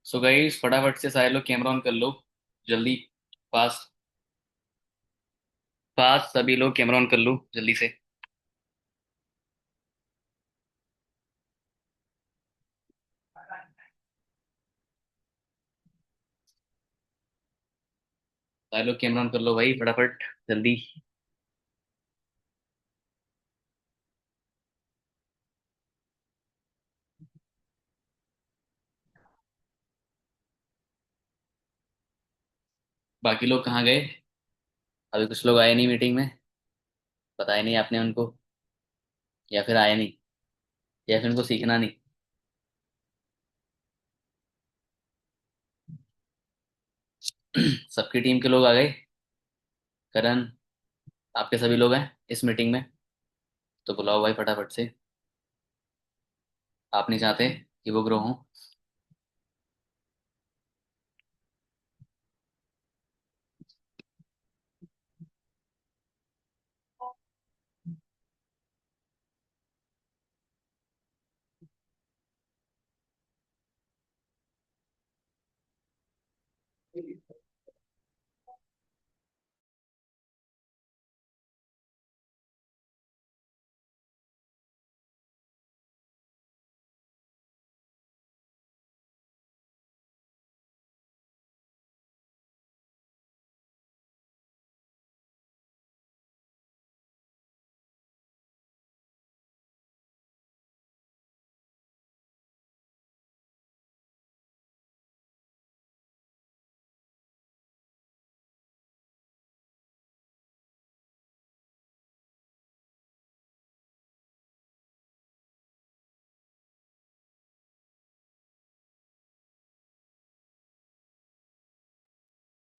So guys फटाफट से सारे लोग कैमरा ऑन कर लो, जल्दी। फास्ट फास्ट सभी लोग कैमरा ऑन कर लो जल्दी से। सारे लोग कैमरा ऑन कर लो भाई, फटाफट जल्दी। बाकी लोग कहाँ गए? अभी कुछ लोग आए नहीं मीटिंग में। बताया नहीं आपने उनको? या फिर आए नहीं? या फिर उनको सीखना नहीं? सबकी टीम के लोग आ गए। करण, आपके सभी लोग हैं इस मीटिंग में? तो बुलाओ भाई फटाफट से। आप नहीं चाहते कि वो ग्रो हो?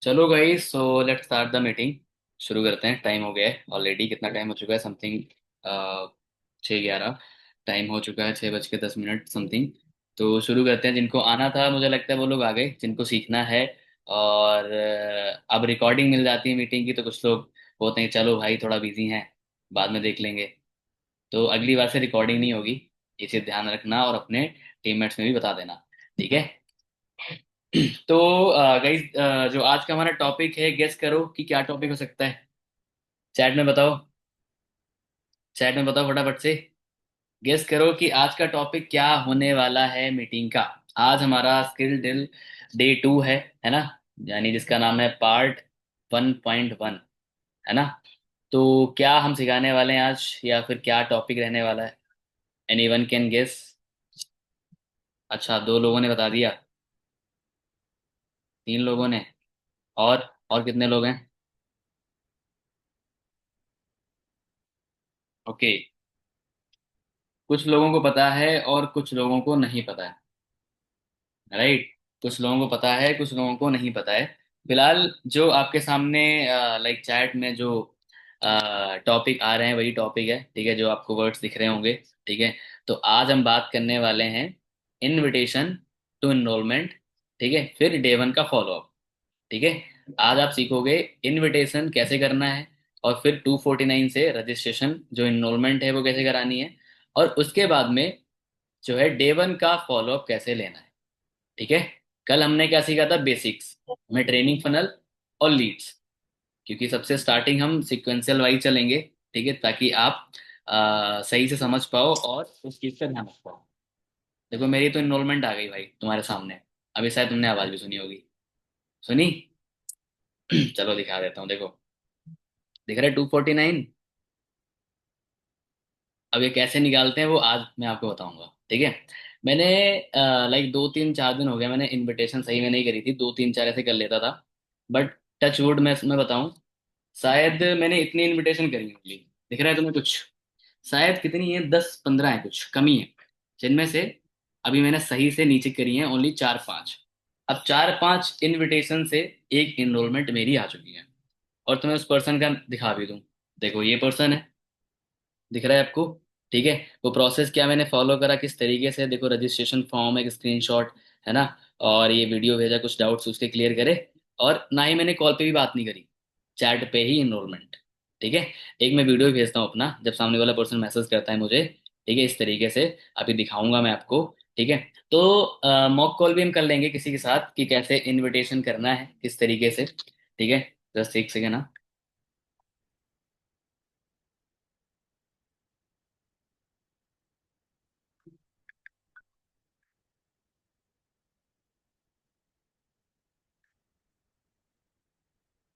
चलो guys, so let's start the meeting. शुरू करते हैं। टाइम हो गया है ऑलरेडी। कितना टाइम हो चुका है? समथिंग 6:11। टाइम हो चुका है 6:10 समथिंग। तो शुरू करते हैं। जिनको आना था मुझे लगता है वो लोग आ गए, जिनको सीखना है। और अब रिकॉर्डिंग मिल जाती है मीटिंग की, तो कुछ लोग बोलते हैं चलो भाई थोड़ा बिजी हैं, बाद में देख लेंगे। तो अगली बार से रिकॉर्डिंग नहीं होगी, इसे ध्यान रखना और अपने टीममेट्स में भी बता देना। ठीक है? तो गाइस, जो आज का हमारा टॉपिक है, गेस करो कि क्या टॉपिक हो सकता है। चैट में बताओ। चैट में बताओ फटाफट से। गेस करो कि आज का टॉपिक क्या होने वाला है मीटिंग का। आज हमारा स्किल ड्रिल डे 2 है ना? यानी जिसका नाम है पार्ट 1.1। है ना? तो क्या हम सिखाने वाले हैं आज, या फिर क्या टॉपिक रहने वाला है? Any one can guess? अच्छा, दो लोगों ने बता दिया। 3 लोगों ने। और कितने लोग हैं? ओके। कुछ लोगों को पता है और कुछ लोगों को नहीं पता है। राइट। कुछ लोगों को पता है, कुछ लोगों को नहीं पता है। फिलहाल जो आपके सामने लाइक चैट में जो टॉपिक आ रहे हैं वही टॉपिक है। ठीक है? जो आपको वर्ड्स दिख रहे होंगे। ठीक है? तो आज हम बात करने वाले हैं इनविटेशन टू इनरोलमेंट। ठीक है? फिर डे 1 का फॉलोअप। ठीक है? आज आप सीखोगे इनविटेशन कैसे करना है, और फिर 249 से रजिस्ट्रेशन जो इनरोलमेंट है वो कैसे करानी है, और उसके बाद में जो है डे 1 का फॉलोअप कैसे लेना है। ठीक है? कल हमने क्या सीखा था? बेसिक्स में ट्रेनिंग फनल और लीड्स। क्योंकि सबसे स्टार्टिंग हम सिक्वेंशियल वाइज चलेंगे। ठीक है? ताकि आप सही से समझ पाओ और उस चीज का ध्यान रख पाओ। देखो, मेरी तो इनरोलमेंट आ गई भाई तुम्हारे सामने। अभी शायद तुमने आवाज भी सुनी होगी। सुनी? चलो दिखा देता हूँ, देखो। दिख रहा है 249? अब ये कैसे निकालते हैं वो आज मैं आपको बताऊंगा। ठीक है? मैंने लाइक 2 3 4 दिन हो गया, मैंने इनविटेशन सही में नहीं करी थी। 2 3 4 ऐसे कर लेता था। बट टच वुड मैं बताऊं, शायद मैंने इतनी इनविटेशन करी होंगी। दिख रहा है तुम्हें कुछ? शायद कितनी है, 10 15 है, कुछ कमी है। जिनमें से अभी मैंने सही से नीचे करी है ओनली 4 5। अब 4 5 इनविटेशन से एक इनरोलमेंट मेरी आ चुकी है। और तुम्हें उस पर्सन का दिखा भी दूं। देखो, ये पर्सन है। दिख रहा है आपको? ठीक है? वो प्रोसेस क्या मैंने फॉलो करा, किस तरीके से, देखो, रजिस्ट्रेशन फॉर्म, एक स्क्रीनशॉट, है ना? और ये वीडियो भेजा, कुछ डाउट्स उसके क्लियर करे। और ना ही मैंने कॉल पे भी बात नहीं करी, चैट पे ही इनरोलमेंट। ठीक है? एक मैं वीडियो भी भेजता हूँ अपना, जब सामने वाला पर्सन मैसेज करता है मुझे। ठीक है? इस तरीके से अभी दिखाऊंगा मैं आपको ठीक है। तो मॉक कॉल भी हम कर लेंगे किसी के साथ कि कैसे इनविटेशन करना है, किस तरीके से। ठीक है, जस्ट एक सेकेंड ना।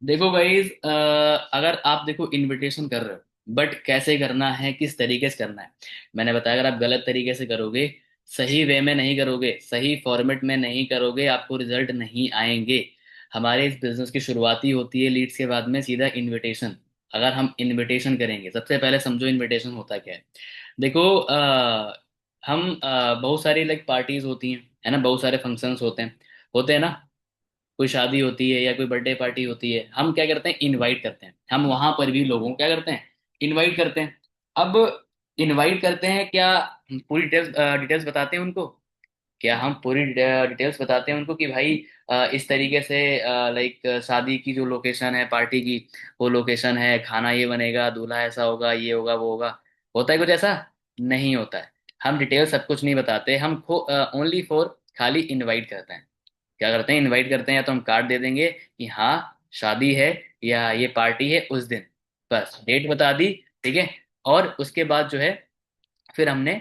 देखो गाइज, अगर आप देखो इनविटेशन कर रहे हो, बट कैसे करना है, किस तरीके से करना है, मैंने बताया। अगर आप गलत तरीके से करोगे, सही वे में नहीं करोगे, सही फॉर्मेट में नहीं करोगे, आपको रिजल्ट नहीं आएंगे। हमारे इस बिजनेस की शुरुआती होती है लीड्स के बाद में सीधा इनविटेशन। अगर हम इनविटेशन करेंगे, सबसे पहले समझो इनविटेशन होता क्या है। देखो, हम बहुत सारी लाइक पार्टीज होती हैं, है ना, बहुत सारे फंक्शंस होते हैं ना। कोई शादी होती है या कोई बर्थडे पार्टी होती है, हम क्या करते हैं, इनवाइट करते हैं। हम वहां पर भी लोगों को क्या करते हैं, इनवाइट करते हैं। अब इनवाइट करते हैं क्या, पूरी डिटेल्स डिटेल्स बताते हैं उनको। क्या हम पूरी डिटेल्स बताते हैं उनको कि भाई इस तरीके से लाइक शादी की जो लोकेशन है, पार्टी की वो लोकेशन है, खाना ये बनेगा, दूल्हा ऐसा होगा, ये होगा, वो होगा। होता है कुछ ऐसा? नहीं होता है। हम डिटेल सब कुछ नहीं बताते, हम ओनली फॉर खाली इनवाइट करते हैं। क्या करते हैं, इनवाइट करते हैं, या तो हम कार्ड दे देंगे कि हाँ शादी है या ये पार्टी है उस दिन, बस डेट बता दी। ठीक है। और उसके बाद जो है, फिर हमने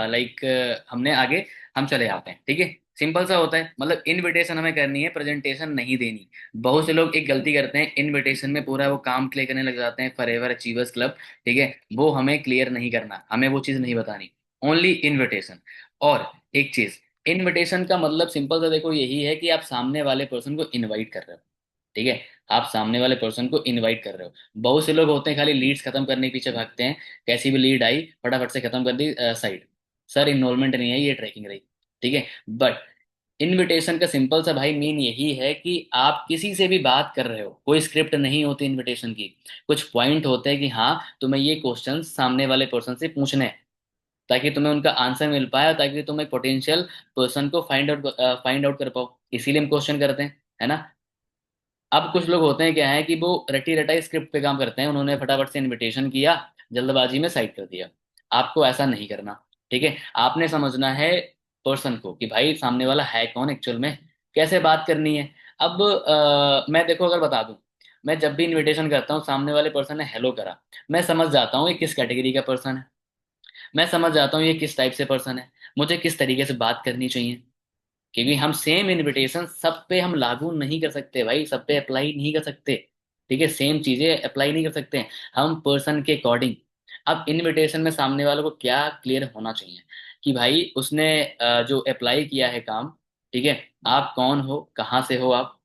लाइक हमने आगे हम चले जाते हैं। ठीक है। सिंपल सा होता है, मतलब इनविटेशन हमें करनी है, प्रेजेंटेशन नहीं देनी। बहुत से लोग एक गलती करते हैं, इनविटेशन में पूरा वो काम क्लियर करने लग जाते हैं, फॉरएवर अचीवर्स क्लब। ठीक है। वो हमें क्लियर नहीं करना, हमें वो चीज़ नहीं बतानी। Only invitation. और एक चीज, इनविटेशन का मतलब सिंपल सा देखो यही है कि आप सामने वाले पर्सन को इनवाइट कर रहे हो। ठीक है। आप सामने वाले पर्सन को इनवाइट कर रहे हो। बहुत से लोग होते हैं खाली लीड्स खत्म करने के पीछे भागते हैं। कैसी भी लीड आई फटाफट से खत्म कर दी, साइड। सर इन्वॉल्वमेंट नहीं है, ये ट्रैकिंग रही। ठीक है। बट इनविटेशन का सिंपल सा भाई मीन यही है कि आप किसी से भी बात कर रहे हो, कोई स्क्रिप्ट नहीं होती इनविटेशन की। कुछ पॉइंट होते हैं कि हाँ तुम्हें ये क्वेश्चन सामने वाले पर्सन से पूछने हैं, ताकि तुम्हें उनका आंसर मिल पाए, और ताकि तुम एक पोटेंशियल पर्सन को फाइंड आउट कर पाओ। इसीलिए हम क्वेश्चन करते हैं, है ना। अब कुछ लोग होते हैं क्या है कि वो रटी रटाई स्क्रिप्ट पे काम करते हैं, उन्होंने फटाफट से इनविटेशन किया, जल्दबाजी में साइड कर दिया। आपको ऐसा नहीं करना। ठीक है। आपने समझना है पर्सन को कि भाई सामने वाला है कौन एक्चुअल में, कैसे बात करनी है। अब मैं देखो अगर बता दूं, मैं जब भी इनविटेशन करता हूँ, सामने वाले पर्सन ने हेलो करा, मैं समझ जाता हूँ ये किस कैटेगरी का पर्सन है। मैं समझ जाता हूँ ये किस टाइप से पर्सन है, मुझे किस तरीके से बात करनी चाहिए। क्योंकि हम सेम इनविटेशन सब पे हम लागू नहीं कर सकते भाई, सब पे अप्लाई नहीं कर सकते। ठीक है, सेम चीजें अप्लाई नहीं कर सकते हैं, हम पर्सन के अकॉर्डिंग। अब इनविटेशन में सामने वालों को क्या क्लियर होना चाहिए कि भाई उसने जो अप्लाई किया है काम, ठीक है, आप कौन हो, कहाँ से हो आप।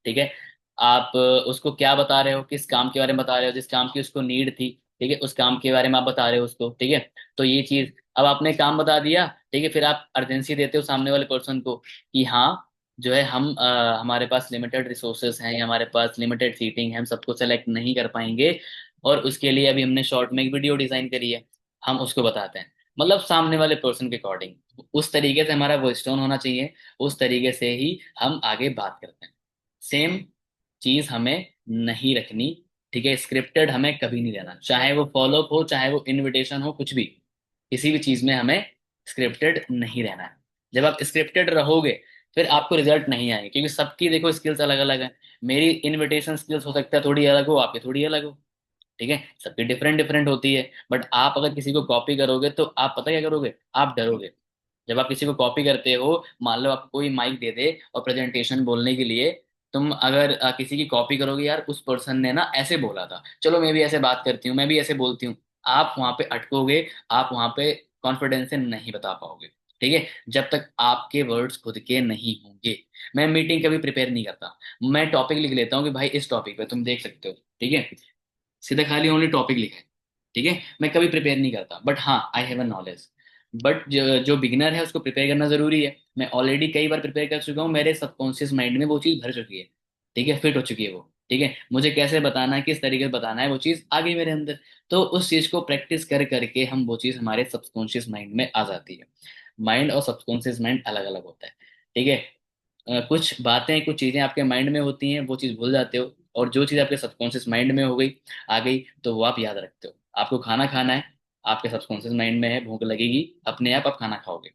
ठीक है। आप उसको क्या बता रहे हो, किस काम के बारे में बता रहे हो, जिस काम की उसको नीड थी। ठीक है, उस काम के बारे में आप बता रहे हो उसको। ठीक है। तो ये चीज, अब आपने काम बता दिया, ठीक है, फिर आप अर्जेंसी देते हो सामने वाले पर्सन को कि हाँ जो है हम हमारे पास लिमिटेड रिसोर्सेज हैं, या हमारे पास लिमिटेड सीटिंग है, हम सबको सेलेक्ट नहीं कर पाएंगे, और उसके लिए अभी हमने शॉर्ट में एक वीडियो डिजाइन करी है, हम उसको बताते हैं। मतलब सामने वाले पर्सन के अकॉर्डिंग उस तरीके से हमारा वॉइस टोन होना चाहिए, उस तरीके से ही हम आगे बात करते हैं। सेम चीज हमें नहीं रखनी। ठीक है, स्क्रिप्टेड हमें कभी नहीं लेना, चाहे वो फॉलोअप हो, चाहे वो इनविटेशन हो, कुछ भी, किसी भी चीज में हमें स्क्रिप्टेड नहीं रहना है। जब आप स्क्रिप्टेड रहोगे, फिर आपको रिजल्ट नहीं आएंगे, क्योंकि सबकी देखो स्किल्स अलग अलग है। मेरी इनविटेशन स्किल्स हो सकता है थोड़ी अलग हो, आपकी थोड़ी अलग हो। ठीक है, सबकी डिफरेंट डिफरेंट होती है। बट आप अगर किसी को कॉपी करोगे तो आप पता क्या करोगे, आप डरोगे। जब आप किसी को कॉपी करते हो, मान लो आपको कोई माइक दे दे और प्रेजेंटेशन बोलने के लिए, तुम अगर किसी की कॉपी करोगे, यार उस पर्सन ने ना ऐसे बोला था, चलो मैं भी ऐसे बात करती हूँ, मैं भी ऐसे बोलती हूँ, आप वहां पे अटकोगे, आप वहां पे कॉन्फिडेंस से नहीं बता पाओगे। ठीक है, जब तक आपके वर्ड्स खुद के नहीं होंगे। मैं मीटिंग कभी प्रिपेयर नहीं करता, मैं टॉपिक लिख लेता हूँ कि भाई इस टॉपिक पे तुम देख सकते हो। ठीक है, सीधा खाली ओनली टॉपिक लिखा है। ठीक है, मैं कभी प्रिपेयर नहीं करता, बट हाँ आई हैव अ नॉलेज। बट जो बिगिनर है उसको प्रिपेयर करना जरूरी है। मैं ऑलरेडी कई बार प्रिपेयर कर चुका हूँ, मेरे सबकॉन्शियस माइंड में वो चीज़ भर चुकी है। ठीक है, फिट हो चुकी है वो। ठीक है, मुझे कैसे बताना है, किस तरीके से बताना है, वो चीज़ आ गई मेरे अंदर। तो उस चीज़ को प्रैक्टिस कर करके हम वो चीज़ हमारे सबकॉन्शियस माइंड में आ जाती है। माइंड और सबकॉन्शियस माइंड अलग अलग होता है। ठीक है। कुछ बातें, कुछ चीजें आपके माइंड में होती हैं, वो चीज भूल जाते हो, और जो चीज आपके सबकॉन्शियस माइंड में हो गई, आ गई, तो वो आप याद रखते हो। आपको खाना खाना है, आपके सबकॉन्शियस माइंड में है, भूख लगेगी, अपने आप खाना खाओगे।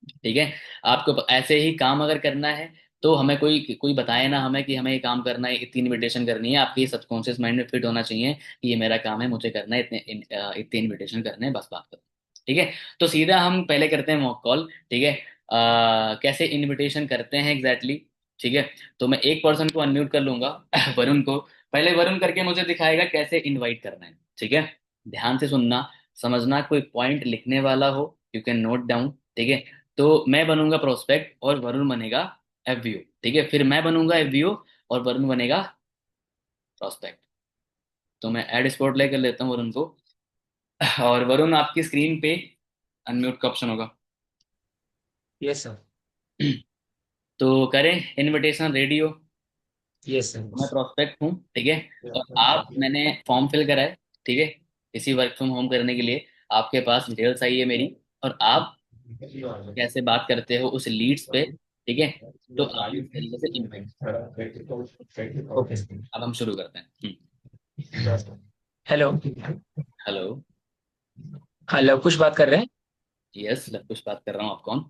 ठीक है। आपको ऐसे ही काम अगर करना है तो हमें कोई कोई बताए ना हमें कि हमें ये काम करना है, इतनी इनविटेशन करनी है, आपके सबकॉन्शियस माइंड में फिट होना चाहिए कि ये मेरा काम है, मुझे करना है, इतने इनविटेशन करने हैं, बस बात करो। ठीक है। तो सीधा हम पहले करते हैं मॉक कॉल। ठीक है। कैसे इनविटेशन करते हैं एग्जैक्टली exactly? ठीक है। तो मैं एक पर्सन को अनम्यूट कर लूंगा वरुण को। पहले वरुण करके मुझे दिखाएगा कैसे इनवाइट करना है। ठीक है। ध्यान से सुनना, समझना, कोई पॉइंट लिखने वाला हो यू कैन नोट डाउन। ठीक है। तो मैं बनूंगा प्रोस्पेक्ट और वरुण बनेगा एफवीओ। ठीक है। फिर मैं बनूंगा एफवीओ और वरुण बनेगा प्रोस्पेक्ट। तो मैं ऐड स्पॉट ले कर लेता हूँ वरुण को। और वरुण आपकी स्क्रीन पे अनम्यूट का ऑप्शन होगा। Yes sir. तो करें इनविटेशन रेडियो। यस मैं प्रोस्पेक्ट हूँ। ठीक है। और आप, सर। मैंने फॉर्म फिल करा है। ठीक है। इसी वर्क फ्रॉम होम करने के लिए आपके पास डिटेल्स आई है मेरी, और आप कैसे बात करते हो उस लीड्स पे। ठीक है। तो आप इस तरीके से इनवाइट। ओके। अब हम शुरू करते हैं। हेलो। हेलो। हाँ लवकुश बात कर रहे हैं। यस, कुछ बात कर रहा हूँ, आप कौन?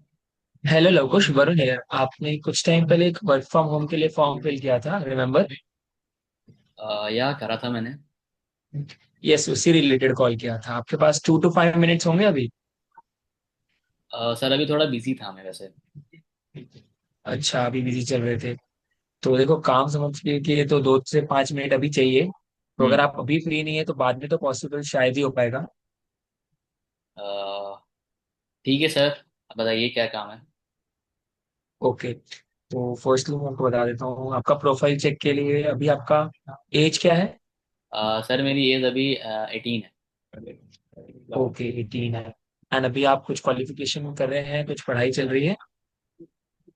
हेलो लवकुश, वरुण है। आपने कुछ टाइम पहले एक वर्क फ्रॉम होम के लिए फॉर्म फिल किया था, रिमेम्बर? या करा था मैंने। यस, उसी रिलेटेड कॉल किया था। आपके पास 2 to 5 मिनट्स होंगे अभी? सर अभी थोड़ा बिजी था मैं वैसे। अच्छा, अभी बिजी चल रहे थे। तो देखो, काम समझ के तो 2 से 5 मिनट अभी चाहिए। तो अगर हम्म। आप अभी फ्री नहीं है तो बाद में तो पॉसिबल शायद ही हो पाएगा। अ, ठीक है सर, अब बताइए क्या काम है। ओके। तो फर्स्टली मैं आपको बता देता हूँ, आपका प्रोफाइल चेक के लिए अभी आपका एज क्या है? सर मेरी एज अभी 18 है। ओके, 18 है। एंड अभी आप कुछ क्वालिफिकेशन कर रहे हैं, कुछ पढ़ाई चल रही है?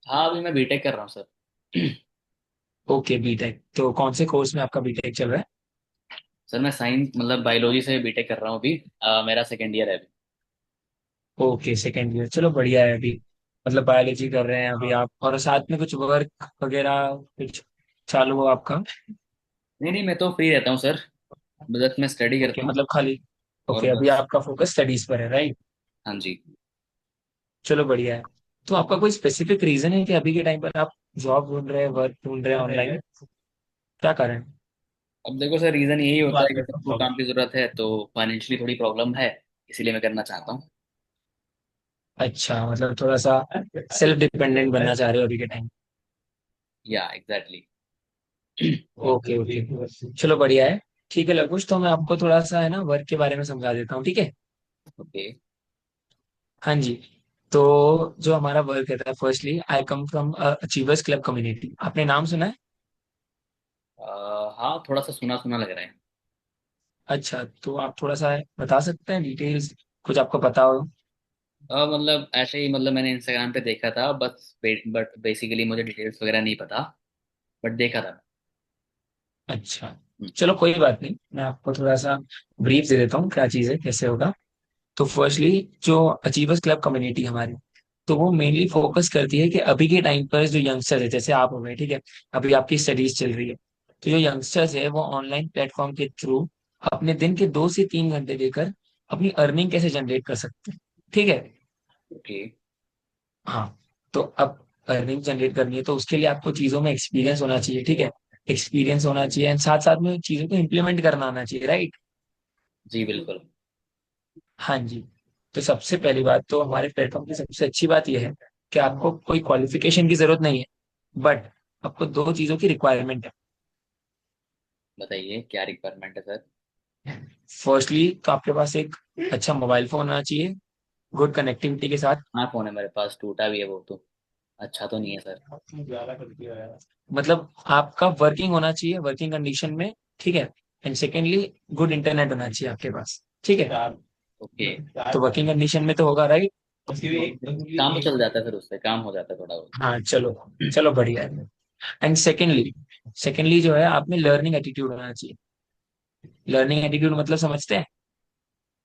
हाँ, अभी मैं बीटेक कर रहा हूँ सर। Okay, BTech. तो कौन से कोर्स में आपका बीटेक चल रहा है? सर मैं साइंस मतलब बायोलॉजी से बीटेक कर रहा हूँ अभी। मेरा सेकेंड ईयर है अभी। ओके, सेकेंड ईयर, चलो बढ़िया है अभी। मतलब बायोलॉजी कर रहे हैं अभी आप, और साथ में कुछ वर्क वगैरह कुछ चालू हो आपका? नहीं नहीं, मैं तो फ्री रहता हूँ सर, बस मैं स्टडी ओके, करता हूँ। मतलब खाली। और ओके, अभी बस। आपका फोकस स्टडीज पर है, राइट? हाँ जी। चलो बढ़िया है। तो आपका कोई स्पेसिफिक रीजन है कि अभी के टाइम पर आप जॉब ढूंढ रहे हैं, वर्क ढूंढ रहे हैं ऑनलाइन? क्या कारण? अब देखो सर, रीजन यही होता है कि सबको काम की जरूरत है, तो फाइनेंशियली थोड़ी प्रॉब्लम है, इसीलिए मैं करना चाहता हूँ। अच्छा, मतलब थोड़ा सा सेल्फ डिपेंडेंट बनना चाह रहे हो अभी के टाइम? या एग्जैक्टली। ओके ओके, चलो बढ़िया है। ठीक है लकुश, तो मैं आपको थोड़ा सा है ना वर्क के बारे में समझा देता हूँ, ठीक है? ओके। हाँ जी। तो जो हमारा वर्क रहता है, firstly I come from achievers club community. आपने नाम सुना है? हाँ, थोड़ा सा सुना सुना लग रहा है। अच्छा, तो आप थोड़ा सा बता सकते हैं डिटेल्स, कुछ आपको पता हो? मतलब ऐसे ही, मतलब मैंने इंस्टाग्राम पे देखा था बस, बट बेसिकली मुझे डिटेल्स वगैरह नहीं पता, बट देखा था। अच्छा, हम्म। चलो कोई बात नहीं, मैं आपको थोड़ा सा ब्रीफ दे देता हूँ क्या चीज़ है, कैसे होगा। तो फर्स्टली, जो अचीवर्स क्लब कम्युनिटी हमारी, तो वो मेनली फोकस करती है कि अभी के टाइम पर जो यंगस्टर्स है, जैसे आप हो गए, ठीक है, अभी आपकी स्टडीज चल रही है, तो जो यंगस्टर्स है वो ऑनलाइन प्लेटफॉर्म के थ्रू अपने दिन के 2 से 3 घंटे देकर अपनी अर्निंग कैसे जनरेट कर सकते हैं, ठीक है? ओके। हाँ। तो अब अर्निंग जनरेट करनी है तो उसके लिए आपको चीजों में एक्सपीरियंस होना चाहिए, ठीक है? एक्सपीरियंस होना चाहिए एंड साथ साथ में चीजों को इम्प्लीमेंट करना आना चाहिए, राइट? जी बिल्कुल। हाँ जी। तो सबसे पहली बात तो हमारे प्लेटफॉर्म की सबसे अच्छी बात यह है कि आपको कोई क्वालिफिकेशन की जरूरत नहीं है, बट आपको 2 चीजों की रिक्वायरमेंट है। बताइए क्या रिक्वायरमेंट है सर। फर्स्टली, तो आपके पास एक अच्छा मोबाइल फोन होना चाहिए, गुड कनेक्टिविटी के साथ। हाँ, फोन है मेरे पास, टूटा भी है वो तो, अच्छा तो नहीं है सर। मतलब आपका वर्किंग होना चाहिए, वर्किंग कंडीशन में, ठीक है? एंड सेकेंडली, गुड इंटरनेट होना चाहिए आपके पास, ठीक है? ओके। तो वर्किंग कंडीशन में तो होगा, राइट? काम तो चल जाता है सर, उससे काम हो जाता है थोड़ा बहुत। हाँ, चलो चलो बढ़िया है। एंड सेकेंडली, सेकेंडली जो है, आप में लर्निंग एटीट्यूड होना चाहिए। लर्निंग एटीट्यूड मतलब समझते हैं?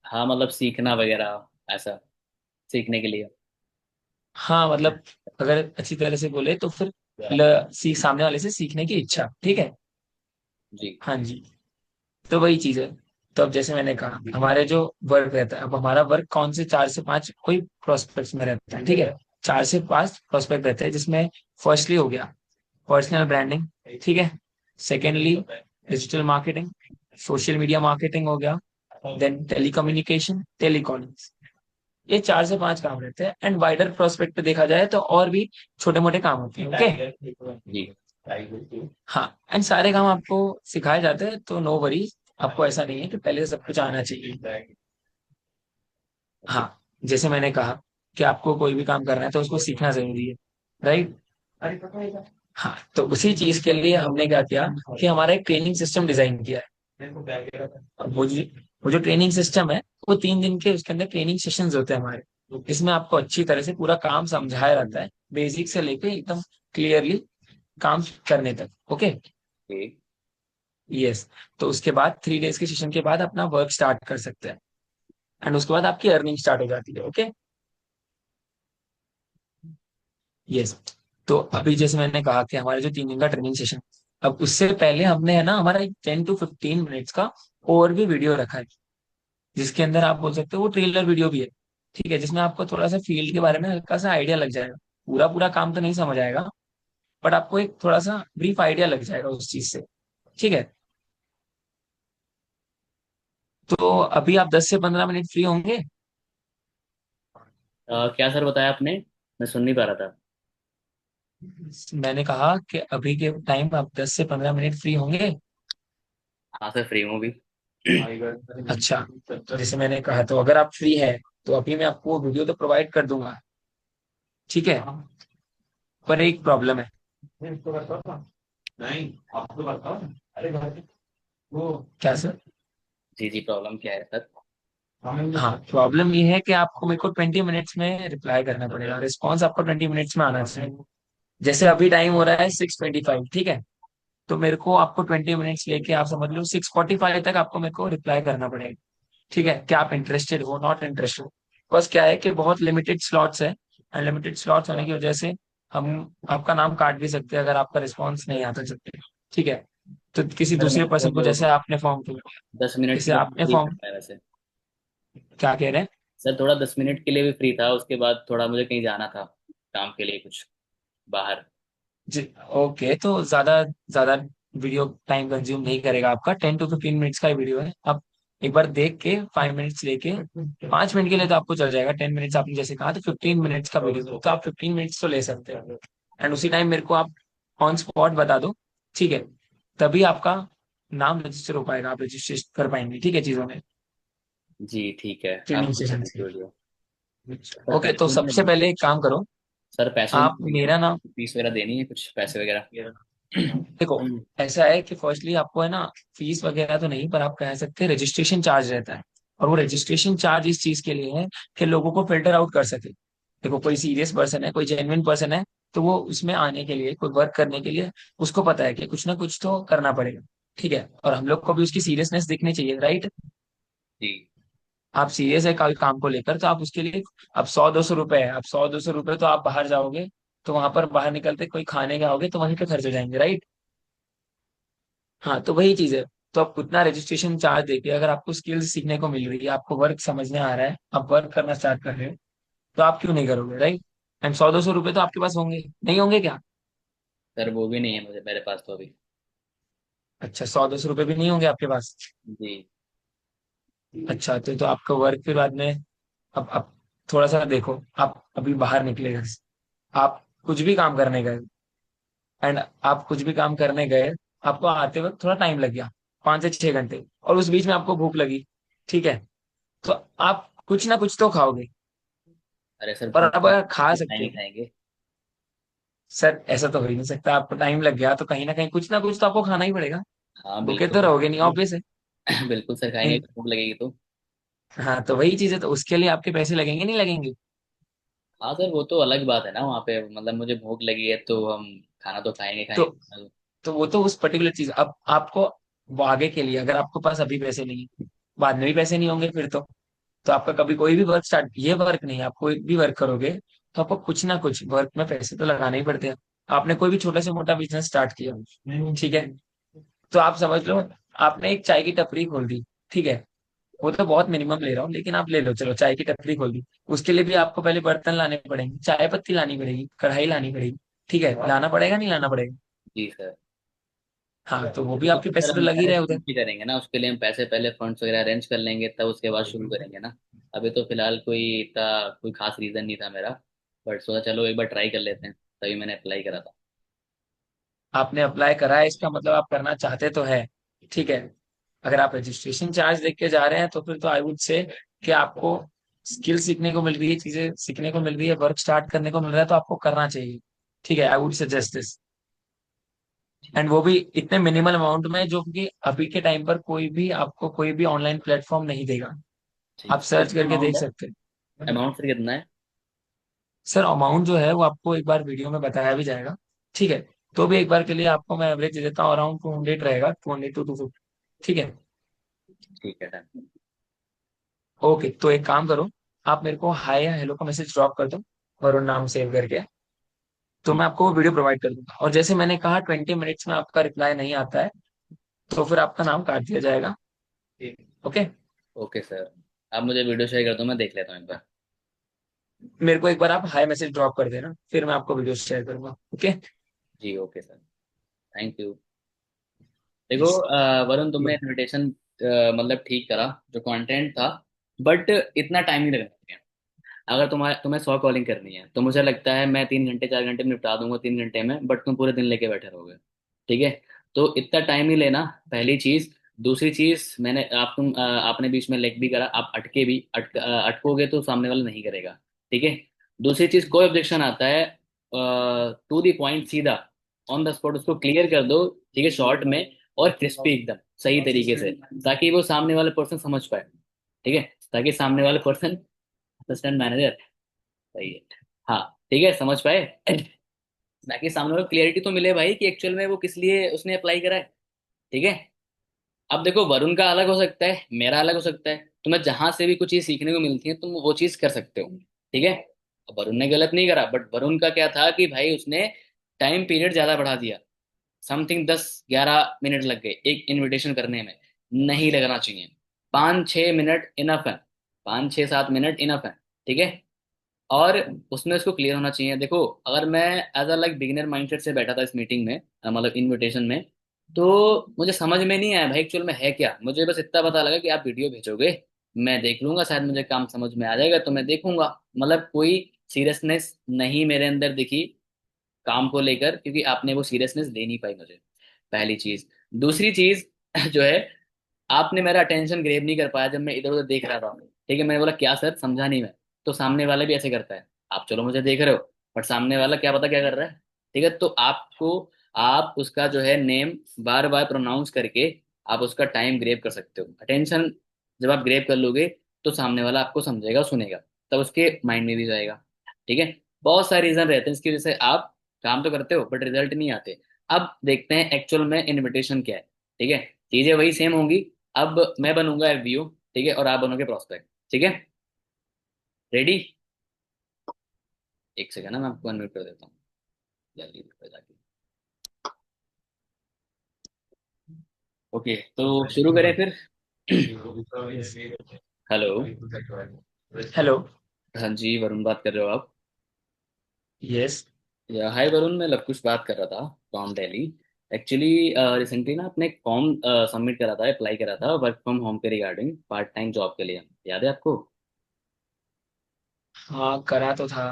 हाँ, मतलब सीखना वगैरह, ऐसा, सीखने के लिए। हाँ मतलब, अगर अच्छी तरह से बोले तो फिर सामने वाले से सीखने की इच्छा, ठीक है? जी। हाँ जी। तो वही चीज है। तो अब जैसे मैंने कहा, हमारे जो वर्क रहता है, अब हमारा वर्क कौन से 4 से 5 कोई प्रोस्पेक्ट्स में रहता है, ठीक है? 4 से 5 प्रोस्पेक्ट रहते हैं, जिसमें फर्स्टली हो गया पर्सनल ब्रांडिंग, ठीक है। Secondly digital marketing, social media marketing हो गया, देन टेलीकम्युनिकेशन, टेलीकॉलिंग। ये 4 से 5 काम रहते हैं। एंड वाइडर प्रोस्पेक्ट पे देखा जाए तो और भी छोटे मोटे काम होते हैं, ओके। जी। हाँ, एंड सारे काम आपको सिखाए जाते हैं, तो नो वरीज। आपको ऐसा नहीं है कि पहले से सब कुछ आना चाहिए। हाँ, जैसे मैंने कहा कि आपको कोई भी काम करना है तो उसको सीखना जरूरी है, राइट। हाँ, तो उसी चीज के लिए हमने क्या किया कि हमारा एक ट्रेनिंग सिस्टम डिजाइन किया है। और वो जो ट्रेनिंग सिस्टम है, वो 3 दिन के उसके अंदर ट्रेनिंग सेशंस होते हैं हमारे। इसमें आपको अच्छी तरह से पूरा काम समझाया जाता है, बेसिक से लेके एकदम क्लियरली काम करने तक, ओके। ठीक। यस। तो उसके बाद 3 डेज के सेशन के बाद अपना वर्क स्टार्ट कर सकते हैं। एंड उसके बाद आपकी अर्निंग स्टार्ट हो जाती है, ओके। यस। तो अभी जैसे मैंने कहा कि हमारे जो 3 दिन का ट्रेनिंग सेशन, अब उससे पहले हमने है ना हमारा एक 10 to 15 मिनट्स का और भी वीडियो रखा है, जिसके अंदर आप बोल सकते हो वो ट्रेलर वीडियो भी है, ठीक है। जिसमें आपको थोड़ा सा फील्ड के बारे में हल्का सा आइडिया लग जाएगा। पूरा पूरा काम तो नहीं समझ आएगा, बट आपको एक थोड़ा सा ब्रीफ आइडिया लग जाएगा उस चीज से, ठीक है। तो अभी आप 10 से 15 मिनट फ्री होंगे? क्या सर बताया आपने? मैं सुन नहीं पा रहा था। मैंने कहा कि अभी के टाइम आप 10 से 15 मिनट फ्री होंगे। हाँ सर, फ्री हूँ भी। अच्छा, तो जैसे मैंने कहा, तो अगर आप फ्री है तो अभी मैं आपको वीडियो तो प्रोवाइड कर दूंगा, ठीक है। पर एक प्रॉब्लम है। क्या सर? जी जी, प्रॉब्लम क्या है सर? हाँ, प्रॉब्लम ये है कि आपको मेरे को 20 मिनट्स में रिप्लाई करना पड़ेगा, रिस्पॉन्स आपको 20 मिनट्स में आना चाहिए। जैसे अभी टाइम हो रहा है 6:25, ठीक है। तो मेरे को आपको 20 मिनट्स लेके आप समझ लो 6:45 तक आपको मेरे को रिप्लाई करना पड़ेगा, ठीक है। क्या आप इंटरेस्टेड हो, नॉट इंटरेस्टेड? बस क्या है कि बहुत लिमिटेड स्लॉट्स है, एंड लिमिटेड स्लॉट्स होने की वजह से हम आपका नाम काट भी सकते हैं अगर आपका रिस्पॉन्स नहीं आता सकते, ठीक है। तो किसी सर दूसरे मैं पर्सन को, जैसे तो आपने फॉर्म किया, 10 मिनट के जैसे लिए आपने फ्री फॉर्म, था वैसे। क्या कह रहे हैं? सर थोड़ा 10 मिनट के लिए भी फ्री था, उसके बाद थोड़ा मुझे कहीं जाना था, काम के लिए कुछ बाहर। जी, ओके। तो ज्यादा ज्यादा वीडियो टाइम कंज्यूम नहीं करेगा आपका, 10 to 15 मिनट्स का वीडियो है। आप एक बार देख के 5 मिनट्स लेके, 5 मिनट के लिए तो आपको चल जाएगा, 10 मिनट्स आपने जैसे कहा, तो 15 मिनट्स का वीडियो तो आप 15 मिनट्स तो ले सकते हो। एंड उसी टाइम मेरे को आप ऑन स्पॉट बता दो, ठीक है। तभी आपका नाम रजिस्टर हो पाएगा, आप रजिस्टर कर पाएंगे, ठीक है, चीजों में, जी ठीक है, आप ट्रेनिंग भेज सेशन दीजिए से। वीडियो। सर ओके, तो पैसों सबसे में, पहले एक काम करो। सर पैसों आप में मेरा नाम, फीस वगैरह देनी है, कुछ पैसे वगैरह? देखो, ऐसा है कि फर्स्टली आपको है ना, फीस वगैरह तो नहीं, पर आप कह सकते हैं रजिस्ट्रेशन चार्ज रहता है। और वो रजिस्ट्रेशन चार्ज इस चीज के लिए है कि लोगों को फिल्टर आउट कर सके। देखो, कोई सीरियस पर्सन है, कोई जेन्युइन पर्सन है, तो वो उसमें आने के लिए, कोई वर्क करने के लिए, उसको पता है कि कुछ ना कुछ तो करना पड़ेगा, ठीक है। और हम लोग को भी उसकी सीरियसनेस दिखनी चाहिए, राइट। जी। आप सीरियस है कोई काम को लेकर, तो आप उसके लिए, अब 100-200 रुपए है, आप 100-200 रुपए तो आप बाहर जाओगे, तो वहां पर बाहर निकलते कोई खाने जाओगे तो वहीं पे खर्च हो जाएंगे, राइट। हाँ, तो वही चीज है। तो आप उतना रजिस्ट्रेशन चार्ज देके, अगर आपको स्किल्स सीखने को मिल रही है, आपको वर्क समझ में आ रहा है, आप वर्क करना स्टार्ट कर रहे हो, तो आप क्यों नहीं करोगे, राइट। एंड 100-200 रुपए तो आपके पास होंगे, नहीं होंगे क्या? सर वो भी नहीं है मुझे, मेरे पास तो अभी। अच्छा, 100-200 रुपए भी नहीं होंगे आपके पास? जी। अच्छा, तो आपका वर्क फिर बाद में, अब थोड़ा सा देखो, आप अभी बाहर निकले घर से, आप कुछ भी काम करने गए, एंड आप कुछ भी काम करने गए, आपको आते वक्त थोड़ा टाइम लग गया, 5 से 6 घंटे, और उस बीच में आपको भूख लगी, ठीक है। तो आप कुछ ना कुछ तो खाओगे। अरे सर, पर भूख अब लगी अगर खा तो खाए सकते नहीं हो, खाएंगे? सर ऐसा तो हो ही नहीं सकता, आपको टाइम लग गया तो कहीं ना कहीं कुछ ना कुछ तो आपको खाना ही पड़ेगा। हाँ भूखे बिल्कुल तो रहोगे नहीं, सर। ऑब्वियस है। बिल्कुल सर, खाएंगे, इन- भूख लगेगी तो। हाँ, तो वही चीज है, तो उसके लिए आपके पैसे लगेंगे नहीं लगेंगे? हाँ सर, वो तो अलग बात है ना, वहाँ पे मतलब मुझे भूख लगी है तो हम खाना तो खाएंगे तो खाएंगे। तो वो तो उस पर्टिकुलर चीज, अब आपको वो आगे के लिए, अगर आपके पास अभी पैसे नहीं है, बाद में भी पैसे नहीं होंगे फिर तो आपका कभी कोई भी वर्क स्टार्ट, ये वर्क नहीं, आप कोई भी वर्क करोगे तो आपको कुछ ना कुछ वर्क में पैसे तो लगाने ही पड़ते हैं। आपने कोई भी छोटा से मोटा बिजनेस स्टार्ट किया, ठीक है, तो आप समझ लो, आपने एक चाय की टपरी खोल दी, ठीक है। वो तो बहुत मिनिमम ले रहा हूँ, लेकिन आप ले लो, चलो चाय की टपरी खोल दी। उसके लिए भी आपको पहले बर्तन लाने पड़ेंगे, चाय पत्ती लानी पड़ेगी, कढ़ाई लानी पड़ेगी। ठीक है, लाना पड़ेगा नहीं लाना पड़ेगा? जी सर। हाँ, तो वो भी वो आपके तो सर पैसे तो हम लग ही रहे मैनेज हैं उधर। भी करेंगे ना, उसके लिए हम पैसे पहले फंड्स वगैरह अरेंज कर लेंगे, तब उसके बाद शुरू करेंगे ना। अभी तो फिलहाल कोई इतना कोई खास रीज़न नहीं था मेरा, बट सोचा चलो एक बार ट्राई कर लेते हैं, तभी मैंने अप्लाई करा था। आपने अप्लाई करा है, इसका मतलब आप करना चाहते तो है। ठीक है। अगर आप रजिस्ट्रेशन चार्ज देख के जा रहे हैं तो फिर तो आई वुड से कि आपको स्किल सीखने को मिल रही है, चीजें सीखने को मिल रही है, वर्क स्टार्ट करने को मिल रहा है, तो आपको करना चाहिए। ठीक है, आई वुड सजेस्ट दिस। ठीक एंड वो भी इतने मिनिमल अमाउंट में, जो कि अभी के टाइम पर कोई भी आपको कोई भी ऑनलाइन प्लेटफॉर्म नहीं देगा। ठीक। आप सर्च कितना करके अमाउंट देख है? सकते हैं। अमाउंट फिर कितना है? सर अमाउंट जो है वो आपको एक बार वीडियो में बताया भी जाएगा। ठीक है। तो भी एक बार के लिए आपको मैं एवरेज दे देता हूँ, अराउंड 200 रहेगा, 200 to 250। ठीक है। ठीक है डन। ओके, तो एक काम करो, आप मेरे को हाय या हेलो का मैसेज ड्रॉप कर दो, वरुण नाम सेव करके। तो मैं आपको वो वीडियो प्रोवाइड कर दूंगा, और जैसे मैंने कहा 20 मिनट्स में आपका रिप्लाई नहीं आता है तो फिर आपका नाम काट दिया जाएगा। ओके। ओके सर, आप मुझे वीडियो शेयर कर दो, मैं देख लेता हूँ एक बार। मेरे को एक बार आप हाय मैसेज ड्रॉप कर देना, फिर मैं आपको वीडियो शेयर करूंगा। ओके। जी ओके सर, थैंक यू। देखो वरुण, तुमने इनविटेशन मतलब ठीक करा, जो कंटेंट था, बट इतना टाइम नहीं लगना चाहिए। अगर तुम्हें 100 कॉलिंग करनी है तो मुझे लगता है मैं 3 घंटे 4 घंटे में निपटा दूंगा, 3 घंटे में, बट तुम पूरे दिन लेके बैठे रहोगे। ठीक है, तो इतना टाइम नहीं लेना, पहली चीज। दूसरी चीज, आपने बीच में लेग भी करा, आप अटकोगे तो सामने वाला नहीं करेगा। ठीक है। दूसरी चीज, कोई ऑब्जेक्शन आता है टू द पॉइंट, सीधा ऑन द स्पॉट उसको क्लियर कर दो। ठीक है, शॉर्ट में और क्रिस्पी एकदम सही तरीके से, ताकि वो सामने वाले पर्सन समझ पाए। ठीक है, ताकि सामने वाले पर्सन, असिस्टेंट मैनेजर, सही है, हाँ, ठीक है, समझ पाए। ताकि सामने वाले क्लियरिटी तो मिले भाई कि एक्चुअल में वो किस लिए उसने अप्लाई करा है। ठीक है। अब देखो, वरुण का अलग हो सकता है, मेरा अलग हो सकता है, तुम्हें जहां से भी कुछ चीज सीखने को मिलती है तुम वो चीज कर सकते हो। ठीक है। अब वरुण ने गलत नहीं करा, बट वरुण का क्या था कि भाई उसने टाइम पीरियड ज्यादा बढ़ा दिया। समथिंग 10-11 मिनट लग गए एक इनविटेशन करने में, नहीं लगना चाहिए। 5-6 मिनट इनफ है, 5-6-7 मिनट इनफ है। ठीक है। और उसमें उसको क्लियर होना चाहिए। देखो, अगर मैं as a like beginner mindset से बैठा था इस मीटिंग में, मतलब इनविटेशन में, तो मुझे समझ में नहीं आया भाई एक्चुअल में है क्या। मुझे बस इतना पता लगा कि आप वीडियो भेजोगे, मैं देख लूंगा, शायद मुझे काम समझ में आ जाएगा तो मैं देखूंगा। मतलब कोई सीरियसनेस नहीं मेरे अंदर दिखी काम को लेकर, क्योंकि आपने वो सीरियसनेस दे नहीं पाई मुझे, पहली चीज। दूसरी चीज जो है, आपने मेरा अटेंशन ग्रेब नहीं कर पाया जब मैं इधर उधर देख रहा था। ठीक है, मैंने बोला क्या सर, समझा नहीं मैं। तो सामने वाला भी ऐसे करता है, आप चलो मुझे देख रहे हो, बट सामने वाला क्या पता क्या कर रहा है। ठीक है, तो आप उसका जो है नेम बार बार प्रोनाउंस करके आप उसका टाइम ग्रेब कर सकते हो। अटेंशन जब आप ग्रेब कर लोगे तो सामने वाला आपको समझेगा, सुनेगा, तब उसके माइंड में भी जाएगा। ठीक है। बहुत सारे रीजन रहते हैं इसकी वजह से आप काम तो करते हो बट रिजल्ट नहीं आते। अब देखते हैं एक्चुअल में इनविटेशन क्या है। ठीक है, चीजें वही सेम होंगी। अब मैं बनूंगा एफबीओ, ठीक है, और आप बनोगे प्रोस्पेक्ट। ठीक है, रेडी? एक सेकंड ना, मैं आपको अनम्यूट कर देता हूँ, जल्दी पे जाके। ओके, तो शुरू करें फिर। हेलो। हेलो। हाँ जी, वरुण बात कर रहे हो आप? यस। या हाय वरुण, मैं लव कुश बात कर रहा था फ्रॉम दिल्ली। एक्चुअली रिसेंटली ना आपने एक फॉर्म सबमिट करा था, अप्लाई करा था वर्क फ्रॉम होम के रिगार्डिंग, पार्ट टाइम जॉब के लिए, याद है आपको? हाँ, करा तो था।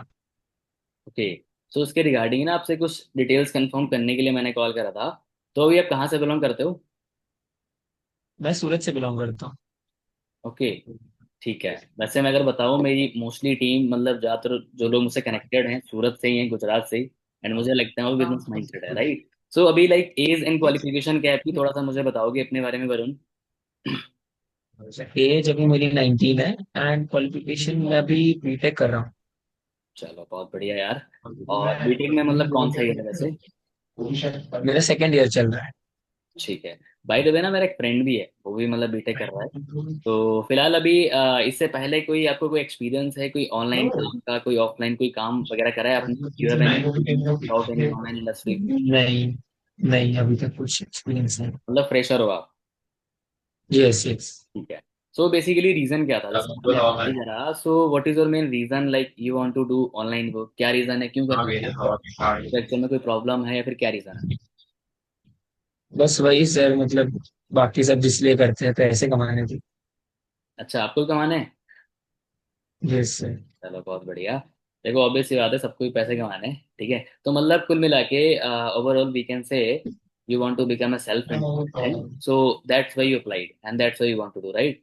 ओके, सो उसके रिगार्डिंग ना आपसे कुछ डिटेल्स कंफर्म करने के लिए मैंने कॉल करा था। तो अभी आप कहाँ से बिलोंग करते हो? मैं सूरत से बिलोंग करता हूँ। ओके, ठीक है। वैसे मैं अगर बताऊँ, मेरी मोस्टली टीम, मतलब ज़्यादातर जो लोग मुझसे कनेक्टेड हैं सूरत से ही हैं, गुजरात से ही। एंड मुझे लगता है वो बिजनेस माइंडसेट है, राइट? सो अभी लाइक एज एंड क्वालिफिकेशन क्या है आपकी, थोड़ा सा मुझे बताओगे अपने बारे में वरुण? एज अभी मेरी 19 है, एंड क्वालिफिकेशन मैं अभी बीटेक कर रहा चलो बहुत बढ़िया यार। और बीटेक में मतलब कौन सा ईयर है वैसे? हूँ। मेरा सेकेंड ईयर चल रहा है। ठीक है। बाय द वे ना, मेरा एक फ्रेंड भी है, वो भी मतलब बीटेक कर रहा है। तो फिलहाल अभी इससे पहले कोई आपको कोई एक्सपीरियंस है कोई ऑनलाइन काम का, कोई ऑफलाइन कोई काम वगैरह करा है आपने? You have any experience out in online industry? नहीं, नहीं, अभी तक कुछ एक्सपीरियंस नहीं। मतलब फ्रेशर हो आप? Yes, yes. ठीक है। सो बेसिकली रीजन क्या था जैसे आपने अप्लाई करा, so what is your main reason, like you want to do online work, क्या रीजन है, क्यों करना चाहते हो, एक्चुअल में कोई प्रॉब्लम है या फिर क्या रीजन है? बस वही सर, मतलब बाकी सब जिसलिए करते हैं पैसे कमाने की। अच्छा, आपको भी कमाने हैं। Yes sir. चलो बहुत बढ़िया। देखो ऑब्वियस सी बात है, सबको ही पैसे कमाने हैं, ठीक है। तो मतलब कुल मिला के overall we can say you want to become a self independent, so that's why you applied and that's why you want to do, right?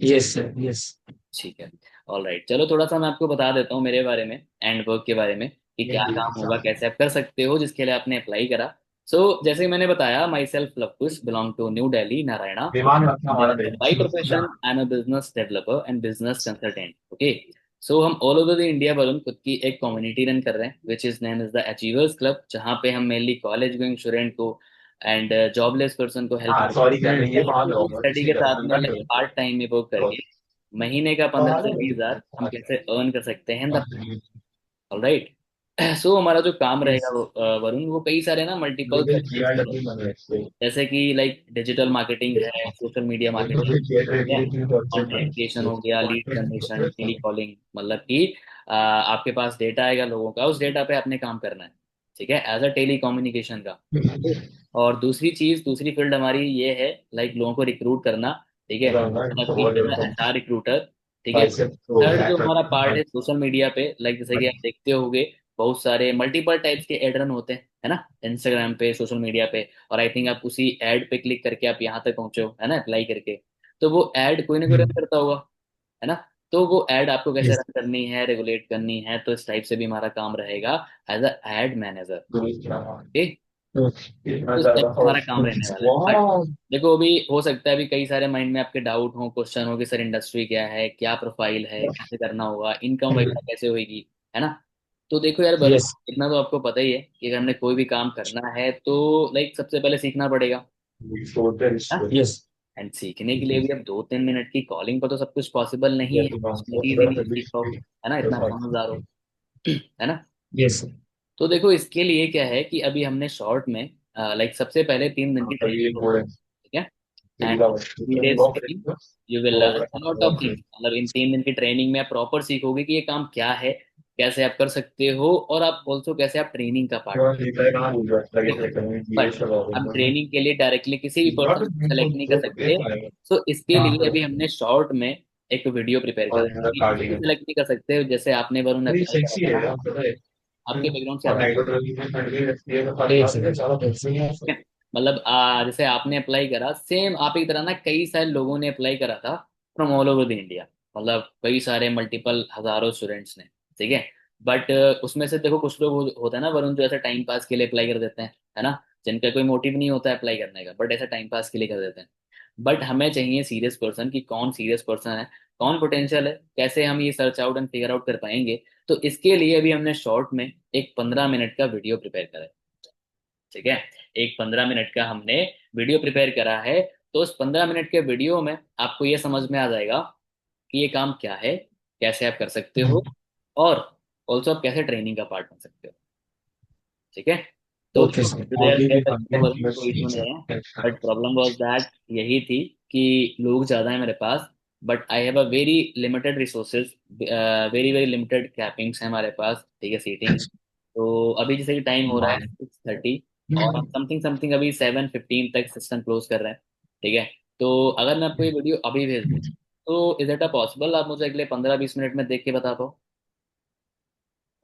Yes sir. Yes. ठीक है। ऑल राइट, चलो थोड़ा सा मैं आपको बता देता हूँ मेरे बारे में एंड वर्क के बारे में कि क्या काम होगा, कैसे आप कर सकते हो जिसके लिए आपने अप्लाई करा। सो जैसे मैंने बताया, myself Lavkush, belong to New Delhi Narayana. विमान रखना हमारा बाई देश। Profession I am a business developer and business consultant, okay. So हम all over the India Varun खुद की एक कम्युनिटी रन कर रहे हैं which is name is the achievers club, जहाँ पे हम मेनली कॉलेज गोइंग स्टूडेंट को एंड जॉबलेस पर्सन को हेल्प हाँ सॉरी कह रहे हैं, ये बाहर होगा स्टडी किसी के का साथ में अंदर पार्ट टाइम में वर्क करके महीने का 15 से 20 हजार हम कैसे अर्न कर सकते हैं। ऑलराइट। सो हमारा जो काम रहेगा वो वरुण, वो कई सारे ना मल्टीपल सेक्टर्स पे रहेगा। जैसे कि लाइक डिजिटल मार्केटिंग है, सोशल मीडिया मार्केटिंग, ठीक है, कंटेंट क्रिएशन हो गया, लीड जनरेशन, टेली कॉलिंग, मतलब कि आपके पास डेटा आएगा लोगों का, उस डेटा पे आपने काम करना है, ठीक है, एज अ टेली कम्युनिकेशन का। और दूसरी चीज, दूसरी फील्ड हमारी ये है लाइक लोगों को रिक्रूट करना, ठीक है, मतलब कि एचआर रिक्रूटर, ठीक है। थर्ड जो हमारा पार्ट है सोशल मीडिया पे, लाइक जैसे कि आप देखते होंगे बहुत सारे मल्टीपल टाइप्स के एड रन होते हैं, है ना, इंस्टाग्राम पे, सोशल मीडिया पे। और आई थिंक आप उसी एड पे क्लिक करके आप यहाँ तक पहुंचे हो, है ना, अप्लाई करके। तो वो एड कोई ना कोई रन करता होगा, है ना। तो वो एड आपको कैसे रन करनी है, रेगुलेट करनी है, तो इस टाइप से भी हमारा काम रहेगा एज अ एड मैनेजर, ठीक। तो इस टाइप से हमारा काम रहने वाला है, बट देखो अभी हो सकता है अभी कई सारे माइंड में आपके डाउट हो, क्वेश्चन हो कि सर इंडस्ट्री क्या है, क्या प्रोफाइल है, कैसे करना होगा, इनकम वगैरह कैसे होगी, है ना। तो देखो यार वरुण, यस। इतना तो आपको पता ही है कि अगर हमने कोई भी काम करना है तो लाइक सबसे पहले सीखना पड़ेगा, ना। यस। एंड सीखने के लिए भी अब 2-3 मिनट की कॉलिंग पर तो सब कुछ पॉसिबल नहीं है, एक्टिविटीज ही नहीं सीख पाओ, है ना, इतना समझदार हो, है ना। यस। तो देखो इसके लिए क्या है कि अभी हमने शॉर्ट में लाइक सबसे पहले 3 दिन की ट्रेनिंग होगी, ठीक है। And 3 days training, you will learn lot of things, मतलब इन 3 दिन की ट्रेनिंग में आप प्रॉपर सीखोगे कि ये काम क्या है, कैसे आप कर सकते हो, और आप ऑल्सो कैसे आप ट्रेनिंग का पार्ट, ठीक है। बट हम ट्रेनिंग के लिए डायरेक्टली किसी भी पर्सन को सेलेक्ट नहीं कर सकते। सो इसके लिए अभी हमने शॉर्ट में एक वीडियो प्रिपेयर करा है कि इसको भी सेलेक्ट नहीं कर सकते, जैसे आपने वरुण अप्लाई करा था ना, आपके बैकग्राउंड से आवाज, ठीक है? मतलब जैसे आपने अप्लाई करा, सेम आप ही की तरह ना कई सारे लोगों ने अप्लाई करा था from all over the India, मतलब कई सारे मल्टीपल हजारों स्टूडेंट्स ने, ठीक है। बट उसमें से देखो कुछ लोग होता है ना वरुण, जो ऐसा टाइम पास के लिए अप्लाई कर देते हैं, है ना, जिनका कोई मोटिव नहीं होता है अप्लाई करने का, बट ऐसा टाइम पास के लिए कर देते हैं। बट हमें चाहिए सीरियस पर्सन, कि कौन सीरियस पर्सन है, कौन पोटेंशियल है, कैसे हम ये search out and figure out कर पाएंगे। तो इसके लिए अभी हमने शॉर्ट में एक 15 मिनट का वीडियो प्रिपेयर करा है, ठीक है। एक 15 मिनट का हमने वीडियो प्रिपेयर करा है। तो उस 15 मिनट के वीडियो में आपको ये समझ में आ जाएगा कि ये काम क्या है, कैसे आप कर सकते हो, और ऑल्सो आप कैसे ट्रेनिंग का पार्ट बन सकते हो, ठीक है। तो ओके देखो सर। तो यार कह सकते हो वरुण, कोई इशू नहीं है। बट प्रॉब्लम वाज दैट यही थी कि लोग ज़्यादा है मेरे पास, but I have a very limited resources, very very limited cappings है हमारे पास, ठीक है, सीटिंग। तो अभी जैसे कि टाइम हो रहा है 6:30, और हम समथिंग समथिंग अभी 7:15 तक सिस्टम क्लोज कर रहे हैं, ठीक है। तो अगर मैं आपको ये वीडियो अभी भेज दूँ, तो इज इट अ पॉसिबल आप मुझे अगले 15-20 मिनट में देख के बता पाओ?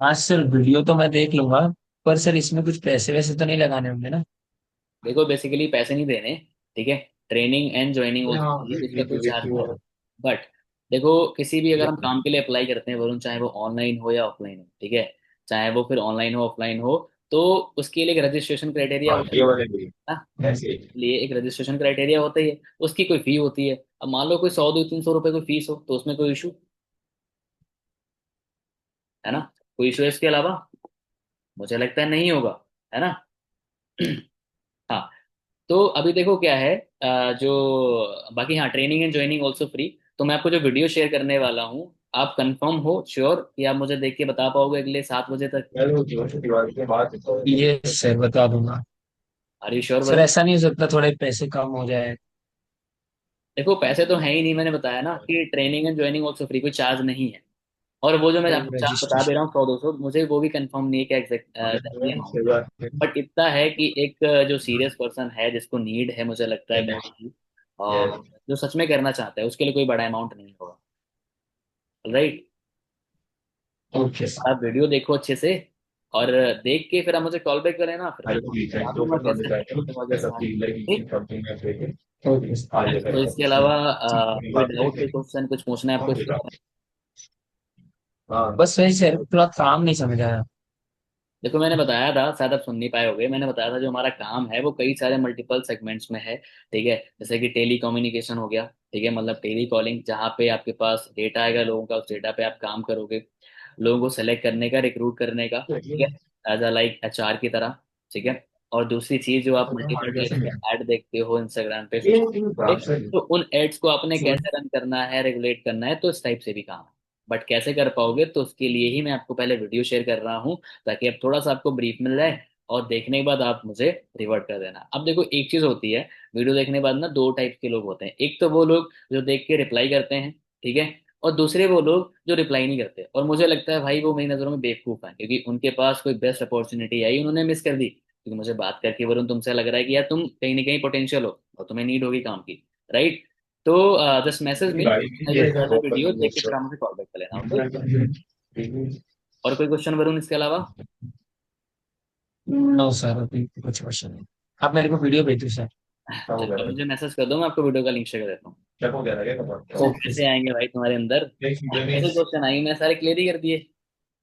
हाँ सर, वीडियो तो मैं देख लूंगा, पर सर इसमें कुछ पैसे वैसे तो नहीं लगाने होंगे ना? देखो बेसिकली पैसे नहीं देने, ठीक है, ट्रेनिंग एंड ज्वाइनिंग उसका कोई चार्ज नहीं है। बट देखो किसी भी अगर हम काम के लिए अप्लाई करते हैं वरुण, चाहे वो ऑनलाइन हो या ऑफलाइन हो, ठीक है, चाहे वो फिर ऑनलाइन हो ऑफलाइन हो, तो उसके लिए एक रजिस्ट्रेशन क्राइटेरिया होता है ना, लिए एक रजिस्ट्रेशन क्राइटेरिया होता ही है, उसकी कोई फी होती है। अब मान लो कोई 100-200-300 रुपए कोई फीस हो, तो उसमें कोई इशू है ना, कोई इशू है इसके अलावा? मुझे लगता है नहीं होगा, है ना। हाँ। तो अभी देखो क्या है, जो बाकी, हाँ, training and joining also free. तो मैं आपको जो वीडियो शेयर करने वाला हूँ, आप कंफर्म हो श्योर कि आप मुझे देख के बता पाओगे अगले 7 बजे तक? ये सर बता दूंगा। Are you sure sir Varun? ऐसा नहीं हो सकता थोड़े पैसे कम हो जाए? देखो पैसे तो है ही नहीं, मैंने बताया ना कि training and joining also free, कोई चार्ज नहीं है। और वो जो मैं आपको चार्ज बता दे रजिस्ट्रेशन। रहा हूँ 100-200, मुझे वो भी कंफर्म नहीं है क्या एग्जैक्टली अमाउंट है। बट इतना है कि एक जो सीरियस पर्सन है जिसको नीड है मुझे लगता है करने की, और जो सच में करना चाहता है, उसके लिए कोई बड़ा अमाउंट नहीं होगा। राइट। ओके आप वीडियो देखो अच्छे से, और देख के फिर आप मुझे कॉल बैक करें ना, फिर मैं बता दूंगा कैसे करते हो, जैसे आगे। ठीक। तो इसके अलावा कोई डाउट, कोई क्वेश्चन, कुछ पूछना है आपको इसके बारे में? बस वही सर, पूरा काम नहीं समझ आया। देखो मैंने बताया था, शायद आप सुन नहीं पाए होगे, मैंने बताया था जो हमारा काम है वो कई सारे मल्टीपल सेगमेंट्स में है। ठीक है, जैसे कि टेली कम्युनिकेशन हो गया। ठीक है, मतलब टेली कॉलिंग, जहाँ पे आपके पास डेटा आएगा लोगों का, उस डेटा पे आप काम करोगे, लोगों को सेलेक्ट करने का, रिक्रूट करने का। ठीक है, एज अ लाइक एचआर की तरह। ठीक है। और दूसरी चीज, जो आप मल्टीपल टाइप्स के ऐड देखते हो इंस्टाग्राम पे, सोशल पे, तो उन एड्स को आपने कैसे रन करना है, रेगुलेट करना है, तो इस टाइप से भी काम है। बट कैसे कर पाओगे, तो उसके लिए ही मैं आपको पहले वीडियो शेयर कर रहा हूँ, ताकि अब थोड़ा सा आपको ब्रीफ मिल जाए, और देखने के बाद आप मुझे रिवर्ट कर देना। अब देखो एक चीज होती है, वीडियो देखने के बाद ना दो टाइप के लोग होते हैं। एक तो वो लोग जो देख के रिप्लाई करते हैं, ठीक है, और दूसरे वो लोग जो रिप्लाई नहीं करते। और मुझे लगता है भाई वो मेरी नज़रों में बेवकूफ है, क्योंकि उनके पास कोई बेस्ट अपॉर्चुनिटी आई, उन्होंने मिस कर दी। क्योंकि मुझे बात करके वरुण तुमसे लग रहा है कि यार तुम कहीं ना कहीं पोटेंशियल हो और तुम्हें नीड होगी काम की। राइट। तो just message me, I will share the video, देख के फिर आप मुझे कॉल बैक कर लेना। ओके। और कोई क्वेश्चन वरुण इसके अलावा? नो सर, अभी कुछ क्वेश्चन नहीं। आप मेरे को वीडियो भेजो सर। चलो मुझे मैसेज कर दो, मैं आपको वीडियो का लिंक शेयर कर देता हूँ। ओके कैसे आएंगे भाई तुम्हारे अंदर, कैसे क्वेश्चन आएंगे, मैं सारे क्लियर ही कर दिए।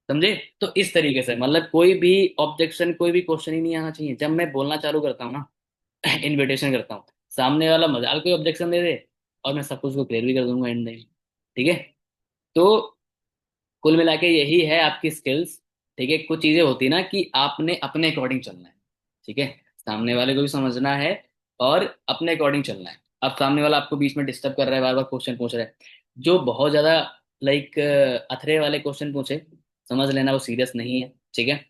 समझे? तो इस तरीके से मतलब कोई भी ऑब्जेक्शन, कोई भी क्वेश्चन ही नहीं आना चाहिए जब मैं बोलना चालू करता हूँ ना। इनविटेशन करता हूँ, सामने वाला मजाल कोई ऑब्जेक्शन दे दे, और मैं सब कुछ को क्लियर भी कर दूंगा एंड में। ठीक है। तो कुल मिला के यही है आपकी स्किल्स। ठीक है, कुछ चीजें होती है ना कि आपने अपने अकॉर्डिंग चलना है। ठीक है, सामने वाले को भी समझना है, और अपने अकॉर्डिंग चलना है। अब सामने वाला आपको बीच में डिस्टर्ब कर रहा है, बार बार क्वेश्चन पूछ रहा है, जो बहुत ज्यादा लाइक अथरे वाले क्वेश्चन पूछे, समझ लेना वो सीरियस नहीं है। ठीक है।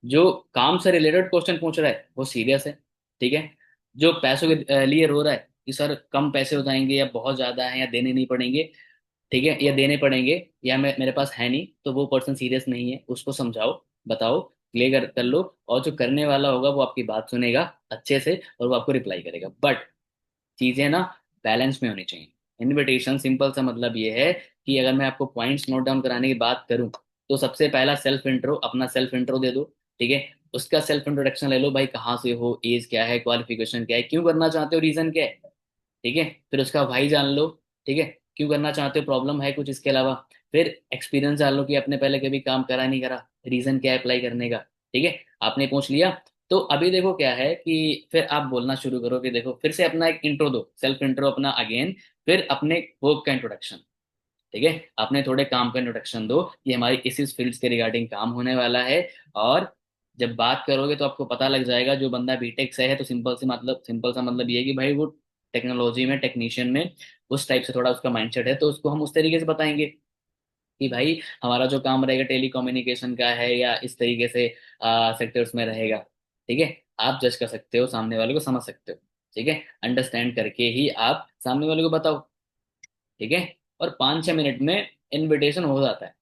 जो काम से रिलेटेड क्वेश्चन पूछ रहा है वो सीरियस है। ठीक है। जो पैसों के लिए रो रहा है कि सर कम पैसे हो जाएंगे, या बहुत ज्यादा है, या देने नहीं पड़ेंगे, ठीक है, या देने पड़ेंगे, या मेरे पास है नहीं, तो वो पर्सन सीरियस नहीं है, उसको समझाओ, बताओ, क्लियर कर लो। और जो करने वाला होगा वो आपकी बात सुनेगा अच्छे से, और वो आपको रिप्लाई करेगा। बट चीजें ना बैलेंस में होनी चाहिए। इनविटेशन सिंपल सा मतलब ये है कि अगर मैं आपको पॉइंट्स नोट डाउन कराने की बात करूं, तो सबसे पहला सेल्फ इंट्रो, अपना सेल्फ इंट्रो दे दो। ठीक है। उसका सेल्फ इंट्रोडक्शन ले लो, भाई कहाँ से हो, एज क्या है, क्वालिफिकेशन क्या है, क्यों करना चाहते हो, रीजन क्या है। ठीक है। फिर उसका भाई जान लो। ठीक है, क्यों करना चाहते हो, प्रॉब्लम है कुछ इसके अलावा। फिर एक्सपीरियंस जान लो कि आपने पहले कभी काम करा नहीं करा, रीजन क्या है अप्लाई करने का। ठीक है, आपने पूछ लिया। तो अभी देखो क्या है कि फिर आप बोलना शुरू करो कि देखो फिर से अपना एक इंट्रो दो, सेल्फ इंट्रो अपना अगेन, फिर अपने वर्क का इंट्रोडक्शन। ठीक है, आपने थोड़े काम का इंट्रोडक्शन दो कि हमारी इस फील्ड के रिगार्डिंग काम होने वाला है। और जब बात करोगे तो आपको पता लग जाएगा, जो बंदा बीटेक से है तो सिंपल सा मतलब ये है कि भाई वो टेक्नोलॉजी में, टेक्नीशियन में, उस टाइप से थोड़ा उसका माइंडसेट है, तो उसको हम उस तरीके से बताएंगे कि भाई हमारा जो काम रहेगा टेली कम्युनिकेशन का है, या इस तरीके से सेक्टर्स में रहेगा। ठीक है, आप जज कर सकते हो, सामने वाले को समझ सकते हो। ठीक है, अंडरस्टैंड करके ही आप सामने वाले को बताओ। ठीक है। और 5-6 मिनट में इनविटेशन हो जाता है।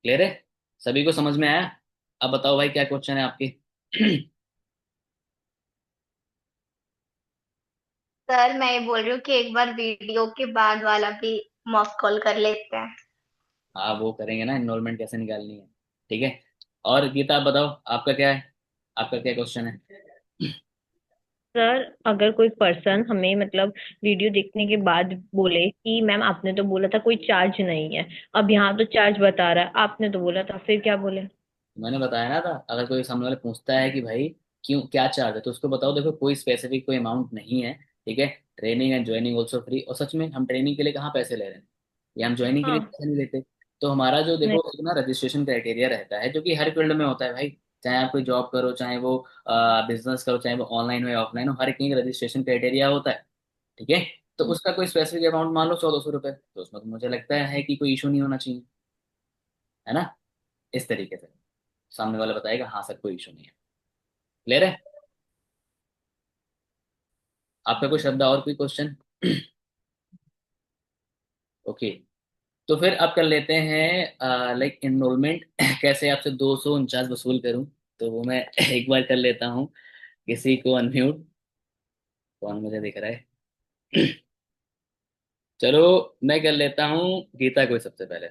क्लियर है? सभी को समझ में आया? अब बताओ भाई क्या क्वेश्चन है आपके? सर मैं ये बोल रही हूँ कि एक बार वीडियो के बाद वाला भी मॉक कॉल कर लेते हैं। हाँ वो करेंगे ना, इनरोलमेंट कैसे निकालनी है। ठीक है। और गीता आप बताओ, आपका क्या है, आपका क्या क्वेश्चन है? सर अगर कोई पर्सन हमें मतलब वीडियो देखने के बाद बोले कि मैम आपने तो बोला था कोई चार्ज नहीं है, अब यहाँ तो चार्ज बता रहा है, आपने तो बोला था, फिर क्या बोले? मैंने बताया ना था, अगर कोई सामने वाले पूछता है कि भाई क्यों, क्या चार्ज है, तो उसको बताओ देखो कोई स्पेसिफिक कोई अमाउंट नहीं है। ठीक है, training and joining also free. और सच में हम ट्रेनिंग के लिए कहाँ पैसे ले रहे हैं, या हम ज्वाइनिंग के लिए हाँ। पैसे नहीं लेते। तो हमारा जो नहीं। देखो एक ना रजिस्ट्रेशन क्राइटेरिया रहता है, जो कि हर फील्ड में होता है भाई। चाहे आप कोई जॉब करो, चाहे वो बिजनेस करो, चाहे वो ऑनलाइन हो या ऑफलाइन हो, हर एक का रजिस्ट्रेशन क्राइटेरिया होता है। ठीक है। तो उसका कोई स्पेसिफिक अमाउंट मान लो 100-200 रुपए, तो उसमें तो मुझे लगता है कि कोई इशू नहीं होना चाहिए। है ना? इस तरीके से सामने वाला बताएगा हाँ सर कोई इशू नहीं है। क्लियर है? आपका कोई शब्द और कोई क्वेश्चन? ओके, तो फिर अब कर लेते हैं लाइक इनरोलमेंट। कैसे आपसे 249 वसूल करूं, तो वो मैं एक बार कर लेता हूँ। किसी को अनम्यूट, कौन मुझे दिख रहा है? चलो, मैं कर लेता हूँ गीता को सबसे पहले।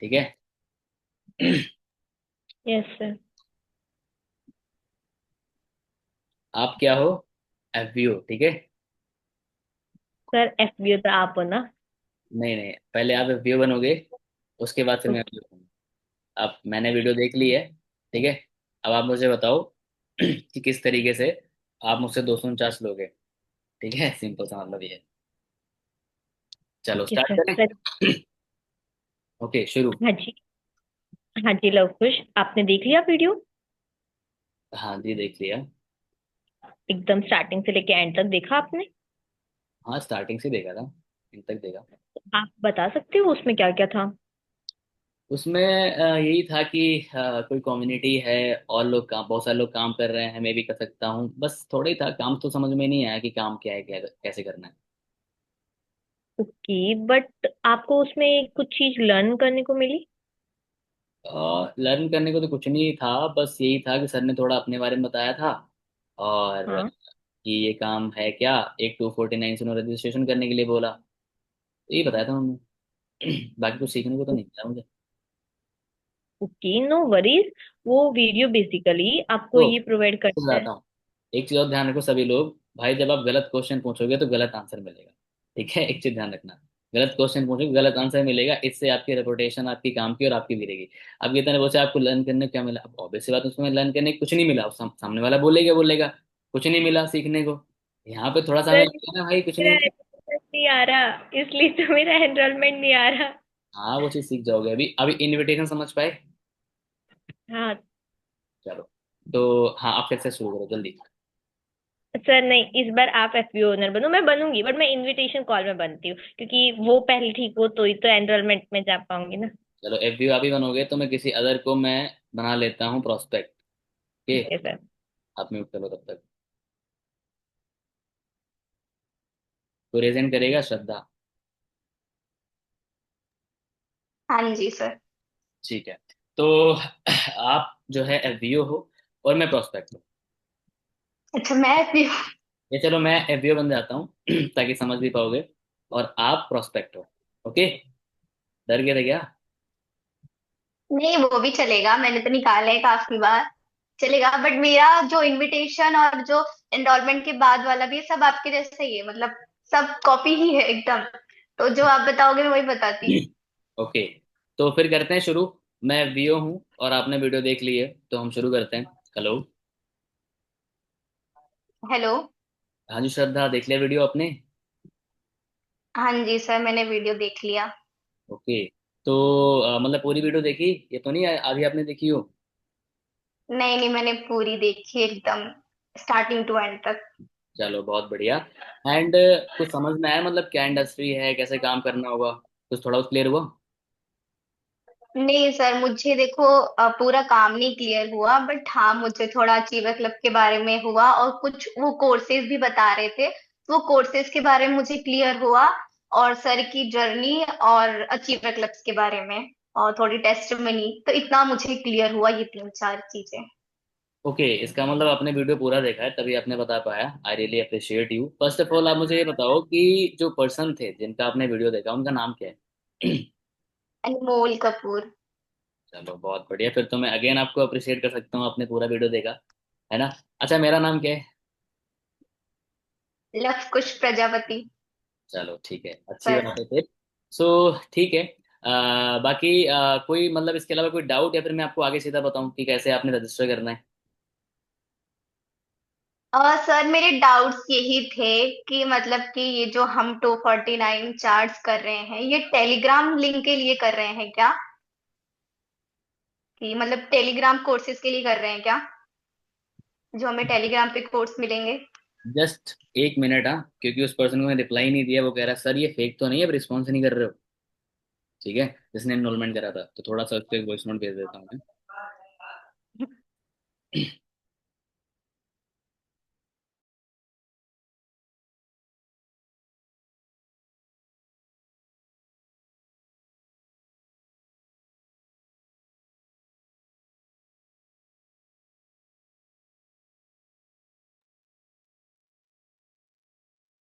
ठीक है। Yes sir. आप क्या हो? एफबीओ, ठीक है। सर एफबीओ तो आप हो ना? नहीं नहीं, पहले आप एफबीओ बनोगे, उसके बाद फिर मैं ओके। एफबीओ बनूंगा। अब मैंने वीडियो देख ली है, ठीक है। अब आप मुझे बताओ कि किस तरीके से आप मुझसे 249 लोगे। ठीक है, सिंपल सा मतलब ये है। चलो ओके स्टार्ट सर करें। सर। ओके, शुरू। हाँ जी। हाँ जी लव कुश, आपने देख लिया वीडियो? हाँ जी, देख लिया। एकदम स्टार्टिंग से लेके एंड तक देखा आपने? हाँ, स्टार्टिंग से देखा था, इन तक देखा। आप बता सकते हो उसमें क्या क्या था? उसमें यही था कि कोई कम्युनिटी है, और लोग काम, बहुत सारे लोग काम कर रहे हैं, मैं भी कर सकता हूँ, बस थोड़ा ही था काम। तो समझ में नहीं आया कि काम क्या है, क्या कैसे करना है। ओके, बट आपको उसमें कुछ चीज लर्न करने को मिली? लर्न करने को तो कुछ नहीं था, बस यही था कि सर ने थोड़ा अपने बारे में बताया था, और हाँ। कि ये काम है क्या। एक 249 से उन्होंने रजिस्ट्रेशन करने के लिए बोला, तो यही बताया था उन्होंने। बाकी कुछ सीखने को तो नहीं मिला मुझे। Okay, no worries. वो वीडियो बेसिकली आपको तो ये प्रोवाइड करता है। बताता हूँ, एक चीज और ध्यान रखो सभी लोग, भाई जब आप गलत क्वेश्चन पूछोगे तो गलत आंसर मिलेगा। ठीक है, एक चीज ध्यान रखना, गलत क्वेश्चन पूछोगे गलत आंसर मिलेगा, इससे आपकी रेपुटेशन, आपकी काम की और आपकी गिरेगी। अब ये तो पूछा आपको लर्न करने को क्या मिला, अब ऑब्वियस सी बात, उसमें लर्न करने को कुछ नहीं मिला। सामने वाला बोलेगा बोलेगा कुछ नहीं मिला सीखने को। यहाँ पे थोड़ा सा हमें सर लगता है ना भाई कुछ नहीं मेरा मिला। एनरोलमेंट नहीं आ रहा, इसलिए तो मेरा एनरोलमेंट नहीं आ रहा। हाँ, वो चीज सीख जाओगे। अभी अभी इनविटेशन समझ पाए? हाँ। चलो, तो हाँ, आप फिर से शुरू करो जल्दी। सर नहीं, इस बार आप एफबीओ ओनर बनो, मैं बनूंगी बट मैं इनविटेशन कॉल में बनती हूँ, क्योंकि वो पहले ठीक हो तो ही तो एनरोलमेंट में जा पाऊंगी ना। चलो, एफ आप ही बनोगे तो मैं किसी अदर को मैं बना लेता हूँ प्रोस्पेक्ट। ओके, ठीक है सर। आप म्यूट करो तब तक। प्रेजेंट करेगा श्रद्धा। हाँ जी सर। ठीक है, तो आप जो है एफबीओ हो, और मैं प्रोस्पेक्ट हूँ। अच्छा, मैं भी। ये चलो, मैं एफबीओ बन जाता हूँ ताकि समझ भी पाओगे, और आप प्रोस्पेक्ट हो। ओके, डर गए थे क्या? नहीं, वो भी चलेगा, मैंने तो निकाला है काफी बार। चलेगा, बट मेरा जो इनविटेशन और जो एनरोलमेंट के बाद वाला भी है, सब आपके जैसा ही है, मतलब सब कॉपी ही है एकदम। तो जो आप बताओगे मैं वही बताती। ओके, तो फिर करते हैं शुरू। मैं एफबीओ हूँ और आपने वीडियो देख ली है, तो हम शुरू करते हैं। हेलो। हेलो। हाँ जी श्रद्धा, देख लिया वीडियो आपने? हाँ जी सर, मैंने वीडियो देख लिया। ओके, तो मतलब पूरी वीडियो देखी, ये तो नहीं आधी आपने देखी हो? नहीं नहीं, मैंने पूरी देखी एकदम, स्टार्टिंग टू एंड तक। चलो, बहुत बढ़िया। एंड कुछ समझ में आया, मतलब क्या इंडस्ट्री है, कैसे काम करना होगा, कुछ थोड़ा क्लियर हुआ? नहीं सर, मुझे देखो पूरा काम नहीं क्लियर हुआ, बट हाँ मुझे थोड़ा अचीवर क्लब के बारे में हुआ, और कुछ वो कोर्सेज भी बता रहे थे, तो वो कोर्सेज के बारे में मुझे क्लियर हुआ, और सर की जर्नी और अचीवर क्लब्स के बारे में, और थोड़ी टेस्टमनी, तो इतना मुझे क्लियर हुआ, ये तीन चार चीजें। ओके, इसका मतलब आपने वीडियो पूरा देखा है तभी आपने बता पाया। I really appreciate you. First of all आप मुझे ये बताओ कि जो पर्सन थे जिनका आपने वीडियो देखा, उनका नाम क्या है? अनमोल कपूर। चलो, बहुत बढ़िया, फिर तो मैं अगेन आपको अप्रिशिएट कर सकता हूँ, आपने पूरा वीडियो देखा है ना। अच्छा, मेरा नाम क्या है? लव कुश प्रजापति। चलो ठीक है, अच्छी सर बात है फिर। सो ठीक है। बाकी कोई मतलब इसके अलावा कोई डाउट, या फिर मैं आपको आगे सीधा बताऊं कि कैसे आपने रजिस्टर करना है? सर मेरे डाउट्स यही थे कि मतलब कि ये जो हम 249 चार्ज कर रहे हैं, ये टेलीग्राम लिंक के लिए कर रहे हैं क्या? कि मतलब टेलीग्राम कोर्सेज के लिए कर रहे हैं क्या, जो हमें टेलीग्राम पे कोर्स मिलेंगे? जस्ट एक मिनट, हाँ, क्योंकि उस पर्सन को मैंने रिप्लाई नहीं दिया, वो कह रहा है सर ये फेक तो नहीं है, अब रिस्पॉन्स नहीं कर रहे हो। ठीक है, जिसने एनरोलमेंट करा था, तो थोड़ा सा उसको एक वॉइस नोट भेज देता हूँ मैं।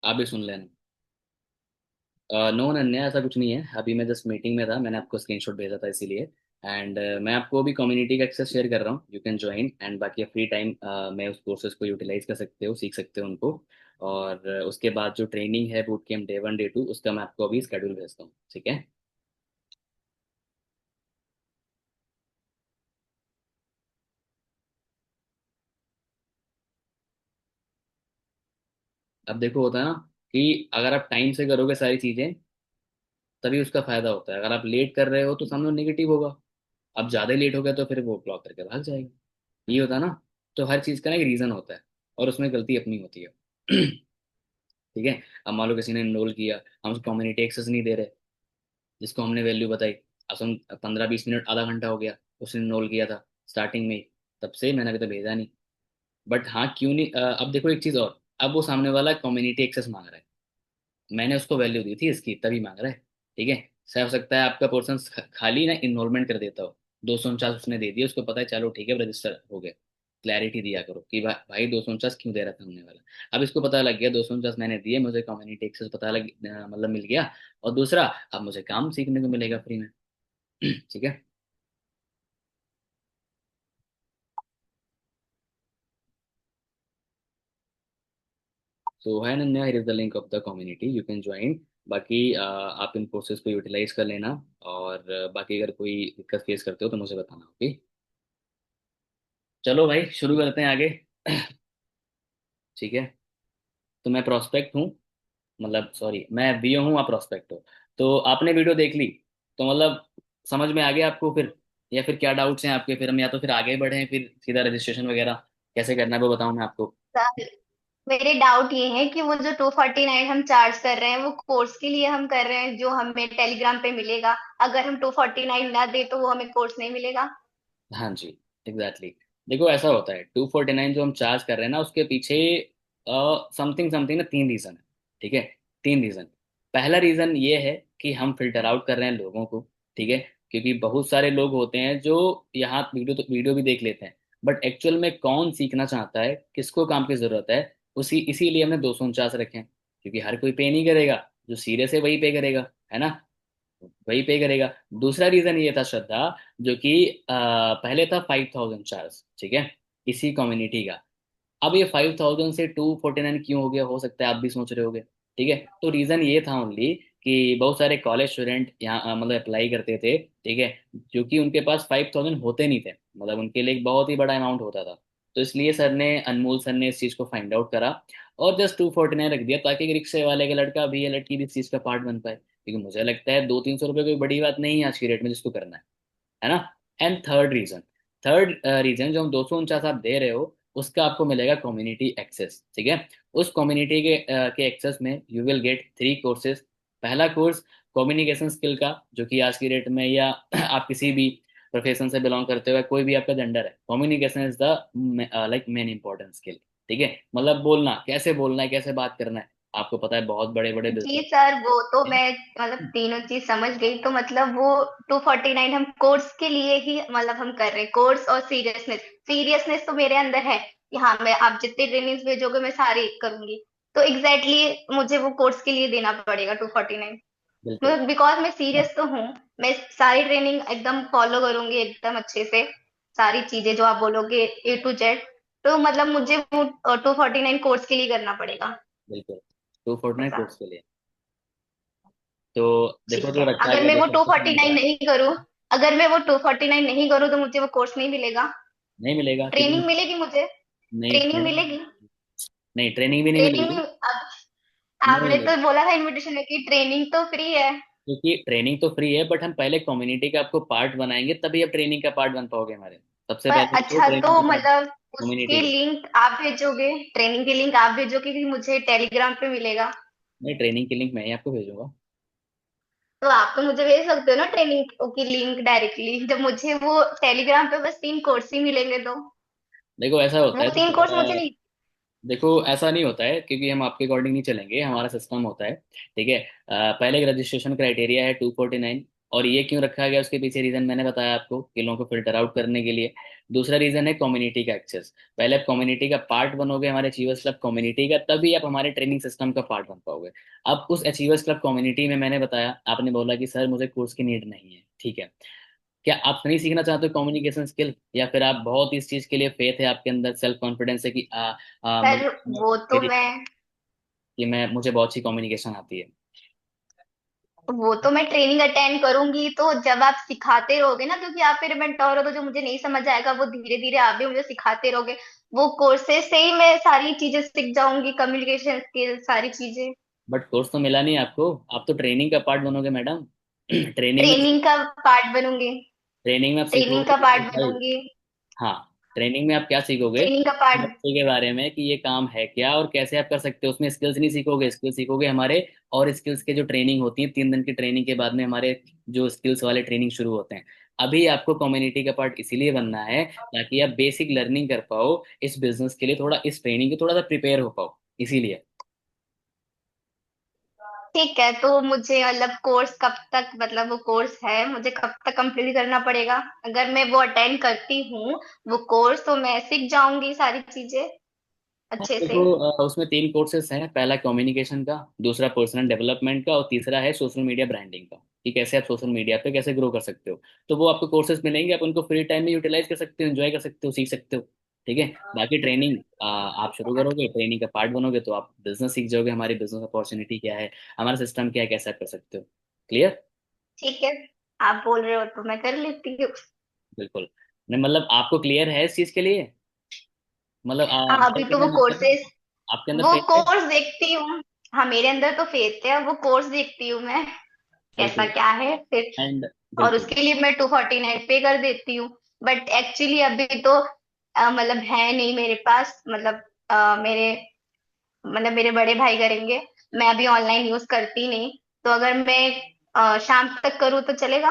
आप भी सुन लेना। नो नन्या, ऐसा कुछ नहीं है। अभी मैं जस्ट मीटिंग में था, मैंने आपको स्क्रीनशॉट भेजा था इसीलिए। एंड मैं आपको अभी कम्युनिटी का एक्सेस शेयर कर रहा हूँ, यू कैन ज्वाइन। एंड बाकी फ्री टाइम में उस कोर्सेज को यूटिलाइज कर सकते हो, सीख सकते हो उनको। और उसके बाद जो ट्रेनिंग है बूट कैम्प डे 1 डे 2, उसका मैं आपको अभी स्केड्यूल भेजता हूँ, ठीक है। अब देखो, होता है ना कि अगर आप टाइम से करोगे सारी चीज़ें, तभी उसका फायदा होता है। अगर आप लेट कर रहे हो तो सामने नेगेटिव होगा। अब ज़्यादा लेट हो गया तो फिर वो ब्लॉक करके भाग जाएगा। ये होता है ना। तो हर चीज़ का ना एक रीज़न होता है, और उसमें गलती अपनी होती है। ठीक है। अब मान लो किसी ने इनरोल किया, हम उसको कम्युनिटी एक्सेस नहीं दे रहे, जिसको हमने वैल्यू बताई। अब हम 15-20 मिनट, आधा घंटा हो गया, उसने इनरोल किया था स्टार्टिंग में ही, तब से मैंने अभी तो भेजा नहीं। बट हाँ, क्यों नहीं, अब देखो एक चीज़ और। अब वो सामने वाला कम्युनिटी एक्सेस मांग रहा है, मैंने उसको वैल्यू दी थी इसकी, तभी मांग रहा है। ठीक है। सही हो सकता है आपका पोर्सन खाली ना इनरोलमेंट कर देता हो, 249 उसने दे दिया, उसको पता है चलो ठीक है रजिस्टर हो गया। क्लैरिटी दिया करो कि भाई 249 क्यों दे रहा था हमने वाला। अब इसको पता लग गया 249 मैंने दिए, मुझे कम्युनिटी एक्सेस पता लग मतलब मिल गया। और दूसरा, अब मुझे काम सीखने को मिलेगा फ्री में। ठीक है। सो है ना, here is the link of the community, you can join. बाकी आप इन कोर्सेज को यूटिलाइज कर लेना। और बाकी अगर कोई दिक्कत फेस करते हो तो मुझे बताना, ओके। चलो भाई, शुरू करते हैं आगे। ठीक है। तो मैं प्रोस्पेक्ट हूँ, मतलब सॉरी, मैं वीओ हूँ, आप प्रोस्पेक्ट हो। तो आपने वीडियो देख ली, तो मतलब समझ में आ गया आपको फिर, या फिर क्या डाउट्स हैं आपके? फिर हम या तो फिर आगे बढ़ें, फिर सीधा रजिस्ट्रेशन वगैरह कैसे करना है वो बताऊँ मैं आपको। सर, मेरे डाउट ये है कि वो जो 249 हम चार्ज कर रहे हैं वो कोर्स के लिए हम कर रहे हैं जो हमें टेलीग्राम पे मिलेगा। अगर हम 249 ना दे तो वो हमें कोर्स नहीं मिलेगा। हाँ जी, एग्जैक्टली exactly। देखो ऐसा होता है, 249 जो हम चार्ज कर रहे हैं ना, उसके पीछे समथिंग समथिंग ना 3 रीज़न है। ठीक है। 3 रीज़न। पहला रीज़न ये है कि हम फिल्टर आउट कर रहे हैं लोगों को। ठीक है। क्योंकि बहुत सारे लोग होते हैं जो यहाँ वीडियो तो वीडियो भी देख लेते हैं, बट एक्चुअल में कौन सीखना चाहता है, किसको काम की ज़रूरत है, उसी इसीलिए हमने 249 रखे हैं। क्योंकि हर कोई पे नहीं करेगा, जो सीरियस है वही पे करेगा, है ना। वही पे करेगा। दूसरा रीजन ये था श्रद्धा, जो कि पहले था 5000 चार्ज, ठीक है, इसी कम्युनिटी का। अब ये 5000 से 249 क्यों हो गया, हो सकता है आप भी सोच रहे होगे। ठीक है। तो रीजन ये था ओनली कि बहुत सारे कॉलेज स्टूडेंट यहाँ मतलब अप्लाई करते थे, ठीक है, जो कि उनके पास 5000 होते नहीं थे, मतलब उनके लिए एक बहुत ही बड़ा अमाउंट होता था। तो इसलिए सर ने, अनमोल सर ने इस चीज़ को फाइंड आउट करा, और जस्ट 249 रख दिया, ताकि एक रिक्शे वाले का लड़का भी या लड़की भी इस चीज़ का पार्ट बन पाए। क्योंकि मुझे लगता है 200-300 रुपये कोई बड़ी बात नहीं है आज की डेट में जिसको करना है ना। एंड थर्ड रीजन जो हम 249 आप दे रहे हो, उसका आपको मिलेगा कम्युनिटी एक्सेस। ठीक है। उस कम्युनिटी के एक्सेस में यू विल गेट 3 कोर्सेज। पहला कोर्स कम्युनिकेशन स्किल का, जो कि आज की डेट में, या आप किसी भी प्रोफेशन से बिलोंग करते हुए कोई भी आपका जेंडर है, communication is the like main important skill. ठीक है। मतलब बोलना है, कैसे बात करना है। आपको पता है बहुत बड़े बड़े जी बिजनेस। सर, वो तो मैं मतलब तीनों चीज समझ गई। तो मतलब वो 249 हम कोर्स के लिए ही मतलब हम कर रहे हैं, कोर्स और सीरियसनेस। सीरियसनेस तो मेरे अंदर है कि हाँ, मैं आप जितने ट्रेनिंग्स भेजोगे मैं सारी करूंगी। तो एग्जैक्टली exactly, मुझे वो कोर्स के लिए देना पड़ेगा 249। बिल्कुल। मतलब बिकॉज मैं सीरियस तो हूँ। मैं सारी ट्रेनिंग एकदम फॉलो करूंगी एकदम अच्छे से। सारी चीजें जो आप बोलोगे A to Z। तो मतलब मुझे वो 249 कोर्स के लिए करना पड़ेगा। बिल्कुल। 249 ऐसा। कोर्स के लिए। तो देखो, ठीक जो है, रखा अगर गया मैं वो टू 249 फोर्टी नाइन का, नहीं करूँ अगर मैं वो 249 नहीं करूँ तो मुझे वो कोर्स नहीं मिलेगा। नहीं मिलेगा क्योंकि ट्रेनिंग मिलेगी मुझे। नहीं, ट्रेनिंग ट्रेनिंग मिलेगी। नहीं, ट्रेनिंग भी नहीं ट्रेनिंग मिलेगी। नहीं आपने तो मिलेगी बोला था इनविटेशन में कि ट्रेनिंग तो फ्री है। क्योंकि ट्रेनिंग तो फ्री है, बट हम पहले कम्युनिटी का आपको पार्ट बनाएंगे, तभी आप ट्रेनिंग का पार्ट बन पाओगे हमारे। सबसे पर पहले तो अच्छा, ट्रेनिंग तो का पार्ट मतलब उसकी कम्युनिटी का। लिंक आप भेजोगे, ट्रेनिंग की लिंक आप भेजोगे कि मुझे टेलीग्राम पे मिलेगा? नहीं, ट्रेनिंग की लिंक मैं ही आपको भेजूंगा। तो आप तो मुझे भेज सकते हो ना ट्रेनिंग की लिंक डायरेक्टली, जब मुझे वो टेलीग्राम पे बस 3 कोर्स ही मिलेंगे तो। देखो ऐसा होता वो है, 3 कोर्स मुझे नहीं। देखो ऐसा नहीं होता है, क्योंकि हम आपके अकॉर्डिंग नहीं चलेंगे, हमारा सिस्टम होता है। ठीक है। पहले रजिस्ट्रेशन क्राइटेरिया है 249। और ये क्यों रखा गया उसके पीछे रीजन मैंने बताया आपको, कि लोगों को फिल्टर आउट करने के लिए। दूसरा रीजन है कम्युनिटी का एक्सेस। पहले आप कम्युनिटी का पार्ट बनोगे, हमारे अचीवर्स क्लब कम्युनिटी का, तभी आप हमारे ट्रेनिंग सिस्टम का पार्ट बन पाओगे। अब उस अचीवर्स क्लब कम्युनिटी में मैंने बताया, आपने बोला कि सर मुझे कोर्स की नीड नहीं है, ठीक है। क्या आप नहीं सीखना चाहते हो कम्युनिकेशन स्किल, या फिर आप बहुत इस चीज के लिए फेथ है आपके अंदर, सेल्फ कॉन्फिडेंस है कि सर वो तो मुझे मैं कि मैं मुझे बहुत सी कम्युनिकेशन आती है। वो तो मैं ट्रेनिंग अटेंड करूंगी, तो जब आप सिखाते रहोगे ना, क्योंकि आप मेरे मेंटोर हो, तो जो मुझे नहीं समझ आएगा वो धीरे धीरे आप भी मुझे सिखाते रहोगे। वो कोर्सेज से ही मैं सारी चीजें सीख जाऊंगी, कम्युनिकेशन स्किल सारी चीजें। बट कोर्स तो मिला नहीं आपको, आप तो ट्रेनिंग का पार्ट बनोगे मैडम। ट्रेनिंग में ट्रेनिंग का पार्ट बनूंगी। ट्रेनिंग में आप ट्रेनिंग सीखोगे का पार्ट भाई। बनूंगी। हाँ, ट्रेनिंग में आप क्या सीखोगे, ट्रेनिंग का पार्ट। इंडस्ट्री के बारे में, कि ये काम है क्या और कैसे आप कर सकते हो। उसमें स्किल्स नहीं सीखोगे, स्किल्स सीखोगे हमारे। और स्किल्स के जो ट्रेनिंग होती है 3 दिन की ट्रेनिंग के बाद में हमारे जो स्किल्स वाले ट्रेनिंग शुरू होते हैं। अभी आपको कम्युनिटी का पार्ट इसीलिए बनना है ताकि आप बेसिक लर्निंग कर पाओ इस बिजनेस के लिए, थोड़ा इस ट्रेनिंग के थोड़ा सा प्रिपेयर हो पाओ, इसीलिए। ठीक है, तो मुझे मतलब कोर्स कब तक, मतलब वो कोर्स है मुझे कब तक कंप्लीट करना पड़ेगा? अगर मैं वो अटेंड करती हूँ वो कोर्स, तो मैं सीख जाऊंगी सारी चीजें हाँ, अच्छे से। देखो उसमें 3 कोर्सेज हैं। पहला कम्युनिकेशन का, दूसरा पर्सनल डेवलपमेंट का, और तीसरा है सोशल मीडिया ब्रांडिंग का, कि कैसे आप सोशल मीडिया पे कैसे ग्रो कर सकते हो। तो वो आपको कोर्सेज मिलेंगे, आप उनको फ्री टाइम में यूटिलाइज कर सकते हो, एंजॉय कर सकते हो, सीख सकते हो। ठीक है। बाकी ट्रेनिंग आप शुरू करोगे, ट्रेनिंग का पार्ट बनोगे, तो आप बिजनेस सीख जाओगे, हमारी बिजनेस अपॉर्चुनिटी क्या है, हमारा सिस्टम क्या है, कैसे आप कर सकते हो। क्लियर। ठीक है, आप बोल रहे हो तो मैं कर लेती हूँ। बिल्कुल। नहीं मतलब आपको क्लियर है इस चीज के लिए, मतलब हाँ, मेरा अभी तो कहने वो का मतलब है, कोर्सेज, आपके अंदर वो फेथ है। कोर्स देखती हूँ। हाँ, मेरे अंदर तो फेथ है, वो कोर्स देखती हूँ मैं कैसा बिल्कुल। क्या है फिर। एंड और बिल्कुल। उसके लिए मैं 249 पे कर देती हूँ। बट एक्चुअली अभी तो मतलब है नहीं मेरे पास, मतलब मेरे, मतलब मेरे बड़े भाई करेंगे। मैं अभी ऑनलाइन यूज करती नहीं। तो अगर मैं शाम तक करूँ तो चलेगा?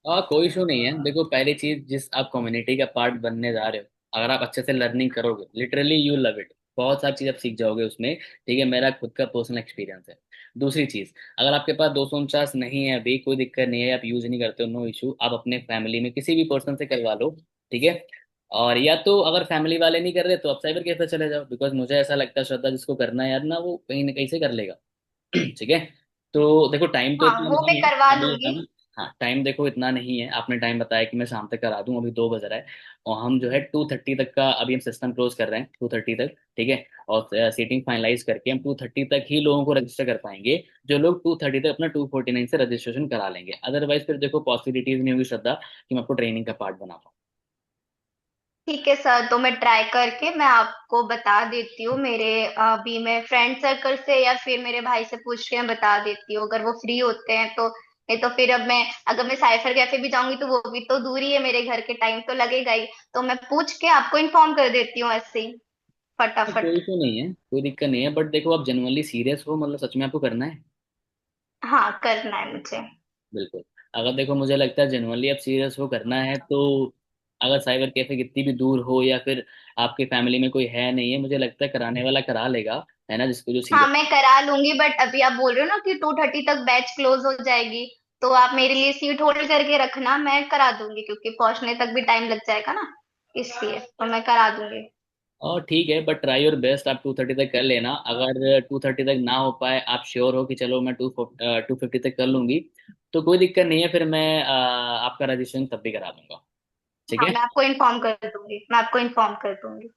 कोई इशू नहीं है। देखो पहली चीज, जिस आप कम्युनिटी का पार्ट बनने जा रहे हो, अगर आप अच्छे से लर्निंग करोगे, लिटरली यू लव इट, बहुत सारी चीज आप सीख जाओगे उसमें। ठीक है, मेरा खुद का पर्सनल एक्सपीरियंस है। दूसरी चीज, अगर आपके पास 249 नहीं है अभी, कोई दिक्कत नहीं है, आप यूज नहीं करते हो, नो इशू, आप अपने फैमिली में किसी भी पर्सन से करवा लो। ठीक है। और या तो अगर फैमिली वाले नहीं कर रहे तो आप साइबर कैफे चले जाओ, बिकॉज मुझे ऐसा लगता है श्रद्धा जिसको करना है यार ना, वो कहीं ना कहीं से कर लेगा। ठीक है। तो देखो टाइम तो हाँ, इतना वो मैं नहीं है करवा अभी लूंगी। हम। हाँ, टाइम देखो इतना नहीं है, आपने टाइम बताया कि मैं शाम तक करा दूं, अभी 2 बज रहा है। और हम जो है 2:30 तक का अभी हम सिस्टम क्लोज कर रहे हैं, 2:30 तक। ठीक है। और सीटिंग फाइनलाइज करके हम 2:30 तक ही लोगों को रजिस्टर कर पाएंगे, जो लोग 2:30 तक अपना 249 से रजिस्ट्रेशन करा लेंगे। अदरवाइज फिर देखो पॉसिबिलिटीज नहीं होगी श्रद्धा कि मैं आपको ट्रेनिंग का पार्ट बना पाऊँ। ठीक है सर, तो मैं ट्राई करके मैं आपको बता देती हूँ। मेरे अभी मैं फ्रेंड सर्कल से या फिर मेरे भाई से पूछ के मैं बता देती हूँ, अगर वो फ्री होते हैं तो। नहीं तो फिर अब मैं, अगर मैं साइफर कैफे भी जाऊंगी तो वो भी तो दूरी है मेरे घर के, टाइम तो लगेगा ही। तो मैं पूछ के आपको इन्फॉर्म कर देती हूँ ऐसे ही, फटाफट। कोई इशू नहीं है, कोई दिक्कत नहीं है, बट देखो आप जनरली सीरियस हो, मतलब सच में आपको करना है। हाँ, करना है मुझे। बिल्कुल। अगर देखो मुझे लगता है जनरली आप सीरियस हो करना है तो, अगर साइबर कैफे कितनी भी दूर हो या फिर आपके फैमिली में कोई है नहीं है, मुझे लगता है कराने वाला करा लेगा, है ना, जिसको जो हाँ, सीरियस। मैं करा लूंगी, बट अभी आप बोल रहे हो ना कि 2:30 तक बैच क्लोज हो जाएगी। तो आप मेरे लिए सीट होल्ड करके रखना, मैं करा दूंगी, क्योंकि पहुंचने तक भी टाइम लग जाएगा ना, इसलिए तो मैं करा दूंगी। और ठीक है, बट ट्राई योर बेस्ट, आप 2:30 तक कर लेना। अगर 2:30 तक ना हो पाए, आप श्योर हो कि चलो मैं 250 तक कर लूंगी, तो कोई दिक्कत नहीं है, फिर मैं आपका रजिस्ट्रेशन तब भी करा दूंगा। ठीक हाँ, है। मैं आपको इन्फॉर्म कर दूंगी, मैं आपको इन्फॉर्म कर दूंगी।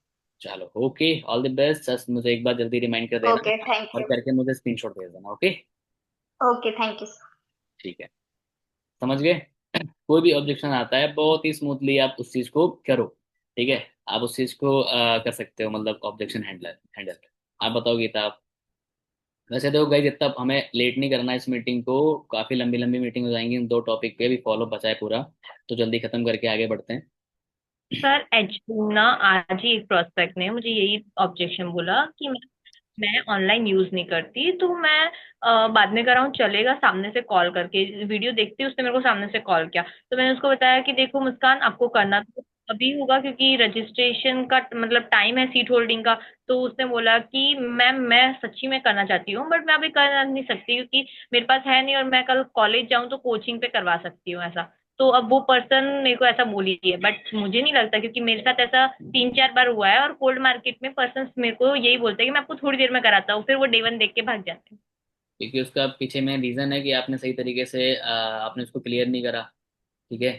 चलो okay, all the best. Just मुझे एक बार जल्दी रिमाइंड कर देना, ओके, थैंक और यू। करके मुझे स्क्रीनशॉट भेज देना। ओके। Okay, thank you. ठीक है। समझ गए। कोई भी ऑब्जेक्शन आता है, बहुत ही स्मूथली आप उस चीज को करो। ठीक है। आप उस चीज को कर सकते हो, मतलब ऑब्जेक्शन हैंडलर हैंडल। आप बताओ गीता आप। वैसे देखो गाइस, इतना हमें लेट नहीं करना है इस मीटिंग को, काफी लंबी लंबी मीटिंग हो जाएंगी इन 2 टॉपिक पे, भी फॉलो बचा है पूरा, तो जल्दी खत्म करके आगे बढ़ते हैं। सर एक्चुअली ना, आज ही एक प्रोस्पेक्ट ने मुझे यही ऑब्जेक्शन बोला कि मैं ऑनलाइन यूज नहीं करती, तो मैं बाद में कर रहा हूँ, चलेगा? सामने से कॉल करके वीडियो देखती, उसने मेरे को सामने से कॉल किया, तो मैंने उसको बताया कि देखो मुस्कान, आपको करना तो अभी होगा क्योंकि रजिस्ट्रेशन का मतलब टाइम है सीट होल्डिंग का। तो उसने बोला कि मैम मैं सच्ची में करना चाहती हूँ बट मैं अभी कर नहीं सकती क्योंकि मेरे पास है नहीं, और मैं कल कॉलेज जाऊँ तो कोचिंग पे करवा सकती हूँ ऐसा। तो अब वो पर्सन मेरे को ऐसा बोली है, बट मुझे नहीं लगता क्योंकि मेरे साथ ऐसा 3-4 बार हुआ है, और कोल्ड मार्केट में पर्सन मेरे को यही बोलते हैं कि मैं आपको थोड़ी देर में कराता हूँ, फिर वो डे 1 देख के भाग जाते हैं। क्योंकि उसका पीछे में रीजन है कि आपने सही तरीके से आपने उसको क्लियर नहीं करा। ठीक है।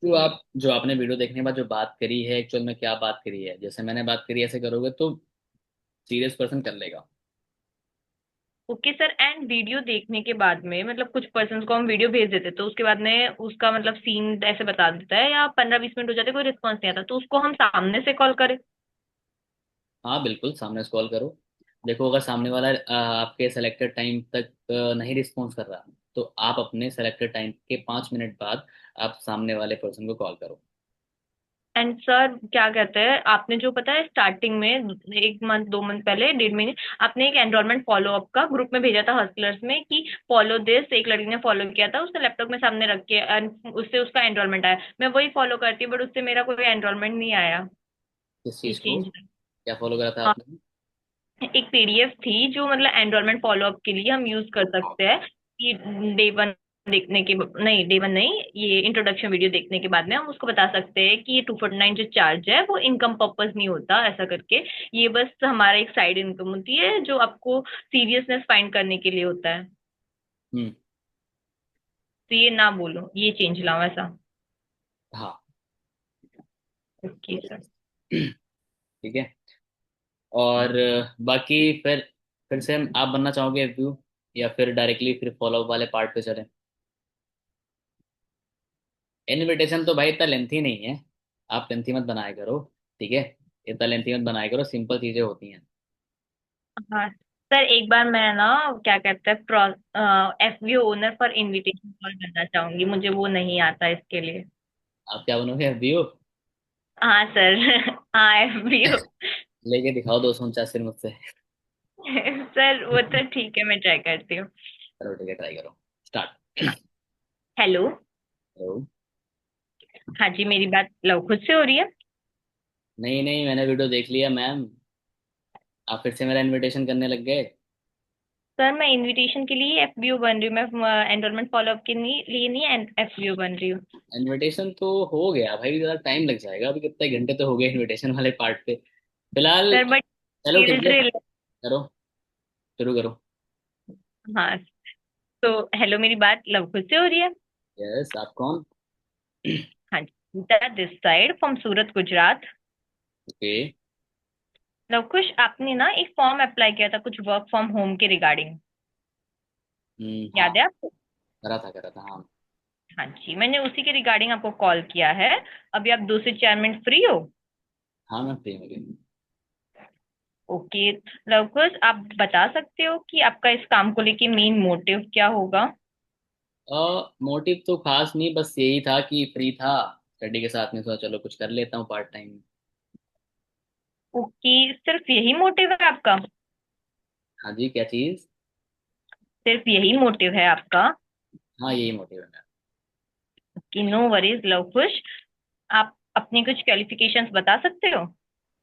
तो आप जो आपने वीडियो देखने के बाद जो बात करी है एक्चुअल में क्या बात करी है, जैसे मैंने बात करी ऐसे करोगे तो सीरियस पर्सन कर लेगा। ओके सर, एंड वीडियो देखने के बाद में मतलब कुछ पर्सन को हम वीडियो भेज देते तो उसके बाद में उसका मतलब सीन ऐसे बता देता है, या 15-20 मिनट हो जाते कोई रिस्पॉन्स नहीं आता, तो उसको हम सामने से कॉल करें? हाँ बिल्कुल, सामने से कॉल करो। देखो अगर सामने वाला आपके सेलेक्टेड टाइम तक नहीं रिस्पॉन्स कर रहा, तो आप अपने सेलेक्टेड टाइम के 5 मिनट बाद आप सामने वाले पर्सन को कॉल करो। एंड सर क्या कहते हैं, आपने जो पता है स्टार्टिंग में 1 मंथ 2 मंथ पहले 1.5 महीने आपने एक एनरोलमेंट फॉलो अप का ग्रुप में भेजा था हस्लर्स में कि फॉलो दिस, एक लड़की ने फॉलो किया था, उसने लैपटॉप में सामने रख के and उससे उसका एनरोलमेंट आया। मैं वही फॉलो करती हूँ बट उससे मेरा कोई एनरोलमेंट नहीं आया। किस ये चीज़ को? चेंज, क्या फॉलो करा था हाँ, आपने? एक पीडीएफ थी जो मतलब एनरोलमेंट फॉलो अप के लिए हम यूज कर सकते हैं कि डे 1 देखने के, नहीं डे 1 नहीं, ये इंट्रोडक्शन वीडियो देखने के बाद में हम उसको बता सकते हैं कि ये 249 जो चार्ज है वो इनकम पर्पस नहीं होता ऐसा करके। ये बस हमारा एक साइड इनकम होती है जो आपको सीरियसनेस फाइंड करने के लिए होता है। हम्म। तो ये ना बोलो, ये चेंज लाओ ऐसा। हाँ। Okay sir. ठीक है। और बाकी फिर से आप बनना चाहोगे व्यू, या फिर डायरेक्टली फिर फॉलो वाले पार्ट पे चलें? इनविटेशन तो भाई इतना लेंथी नहीं है, आप लेंथी मत बनाया करो। ठीक है। इतना लेंथी मत बनाया करो, सिंपल चीजें होती हैं। हाँ सर, एक बार मैं ना क्या कहते हैं एफबीओ ओनर पर इनविटेशन कॉल करना चाहूंगी, मुझे वो नहीं आता इसके लिए। आप क्या बनोगे व्यू? हाँ सर। हाँ एफबीओ। लेके दिखाओ 249 फिर मुझसे। सर वो तो ठीक है, मैं ट्राई करती हूँ। चलो ठीक है, ट्राई करो। स्टार्ट। हाँ। हेलो। हेलो। हाँ जी, मेरी बात लव खुद से हो रही है? नहीं नहीं, मैंने वीडियो देख लिया मैम। आप फिर से मेरा इनविटेशन करने लग गए। सर मैं इनविटेशन के लिए एफबीओ बन रही हूँ, मैं एनरोलमेंट फॉलोअप के लिए नहीं एफबीओ बन रही हूँ। इनविटेशन तो हो गया भाई, ज़रा टाइम लग जाएगा, अभी कितने घंटे तो हो गए इनविटेशन वाले पार्ट पे फिलहाल। सर बट चलो ठीक है, चिल्ड्रेन। करो, शुरू करो। हाँ। तो हेलो, मेरी बात लव खुद से हो रही है? यस, आप कौन? हाँ जी, this side from Surat Gujarat. Okay. Lavkush, आपने ना एक फॉर्म अप्लाई किया था कुछ वर्क फ्रॉम होम के रिगार्डिंग, हाँ, याद है आपको? करा था हाँ। हाँ जी, मैंने उसी के रिगार्डिंग आपको कॉल किया है। अभी आप 2 से 4 मिनट फ्री हो? हाँ मैं फ्री हूँ। ओके। लवकुश, आप बता सकते हो कि आपका इस काम को लेके मेन मोटिव क्या होगा? मोटिव तो खास नहीं, बस यही था कि फ्री था स्टडी के साथ में, सोचा चलो कुछ कर लेता हूँ पार्ट टाइम। ओके, सिर्फ यही मोटिव है आपका? हाँ जी, क्या चीज़? सिर्फ यही मोटिव है आपका? हाँ यही मोटिव है मेरा। कि नो वरीज लवकुश, आप अपनी कुछ क्वालिफिकेशंस बता सकते हो?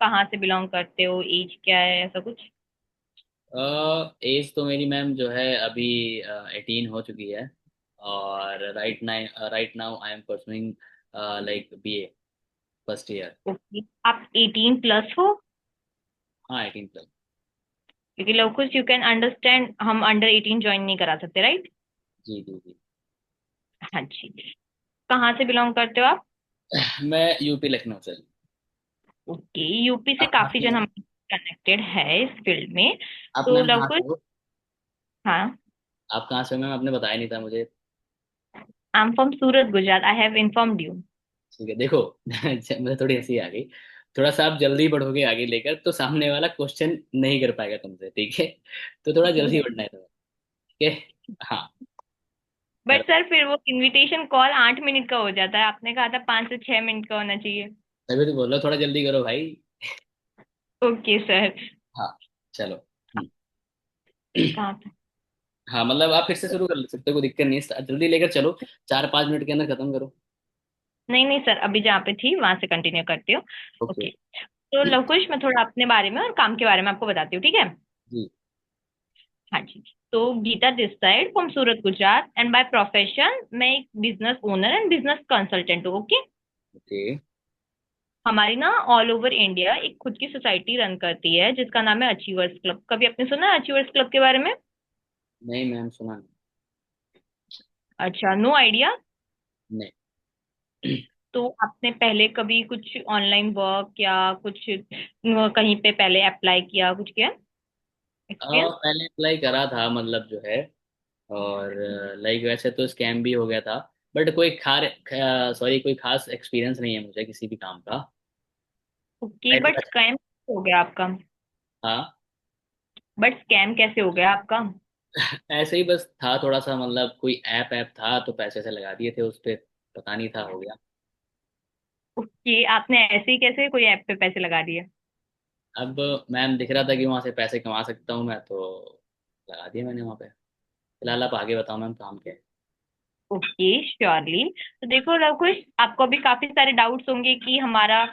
कहाँ से बिलोंग करते हो, एज क्या है, ऐसा कुछ? एज तो मेरी मैम जो है अभी 18 हो चुकी है। और right now I am pursuing like BA first year. Okay, आप 18+ हो? हाँ 18+। क्योंकि लवकुश यू कैन अंडरस्टैंड, हम अंडर 18 ज्वाइन नहीं करा सकते, राइट? जी जी जी। हाँ जी। कहाँ से बिलोंग करते हो आप? मैं यूपी लखनऊ से। ओके, यूपी से आप कहाँ काफी से जन हो? हम कनेक्टेड है इस फील्ड में। आप तो मैम कहाँ लवकुश, से हो? हाँ, आप कहाँ से हो मैम, आपने बताया नहीं था मुझे। I am from Surat Gujarat, I have informed you. ठीक है देखो, मुझे थोड़ी हंसी आ गई। थोड़ा सा आप जल्दी बढ़ोगे आगे लेकर तो सामने वाला क्वेश्चन नहीं कर पाएगा तुमसे, ठीक है? तो थोड़ा जल्दी बढ़ना है तुम्हें। ठीक है। हाँ। बट करो। सर फिर वो इनविटेशन कॉल 8 मिनट का हो जाता है, आपने कहा था 5 से 6 मिनट का होना चाहिए। तभी तो बोल रहा हूँ, थोड़ा जल्दी करो भाई। Okay sir. हाँ। चलो। हम्म। कहाँ पे? हाँ मतलब आप फिर से शुरू कर सकते हो, कोई दिक्कत नहीं है, जल्दी लेकर चलो। 4-5 मिनट के अंदर खत्म करो। नहीं नहीं सर, अभी जहाँ पे थी वहां से कंटिन्यू करती हूँ। ओके। ओके। तो लवकुश, मैं थोड़ा अपने बारे में और काम के बारे में आपको बताती हूँ, ठीक है? जी। हाँ जी। तो Geeta this side from Surat Gujarat, and by profession मैं एक business owner and business consultant हूँ। ओके। ओके। हमारी ना ऑल ओवर इंडिया एक खुद की सोसाइटी रन करती है जिसका नाम है अचीवर्स क्लब। कभी आपने सुना है अचीवर्स क्लब के बारे में? नहीं मैम, सुना नहीं। अच्छा, नो आइडिया। नहीं। तो आपने पहले कभी कुछ ऑनलाइन वर्क या कुछ कहीं पे पहले अप्लाई किया, कुछ किया एक्सपीरियंस? पहले अप्लाई करा था मतलब जो है, और लाइक वैसे तो स्कैम भी हो गया था। बट कोई सॉरी, कोई खास एक्सपीरियंस नहीं है मुझे किसी भी काम का। ओके, मैं बट थोड़ा। स्कैम हो गया आपका? हाँ। बट स्कैम कैसे हो गया आपका? ऐसे ही बस था थोड़ा सा, मतलब कोई ऐप ऐप था तो पैसे से लगा दिए थे उस पे। पता नहीं था, हो गया। ओके, आपने ऐसे ही कैसे कोई ऐप पे पैसे लगा दिए? अब मैम दिख रहा था कि वहां से पैसे कमा सकता हूँ मैं, तो लगा दिए मैंने वहां पे। फिलहाल आप आगे बताओ मैम, काम क्या है। Okay, surely. तो देखो लवकुश, आपको अभी काफी सारे डाउट्स होंगे कि हमारा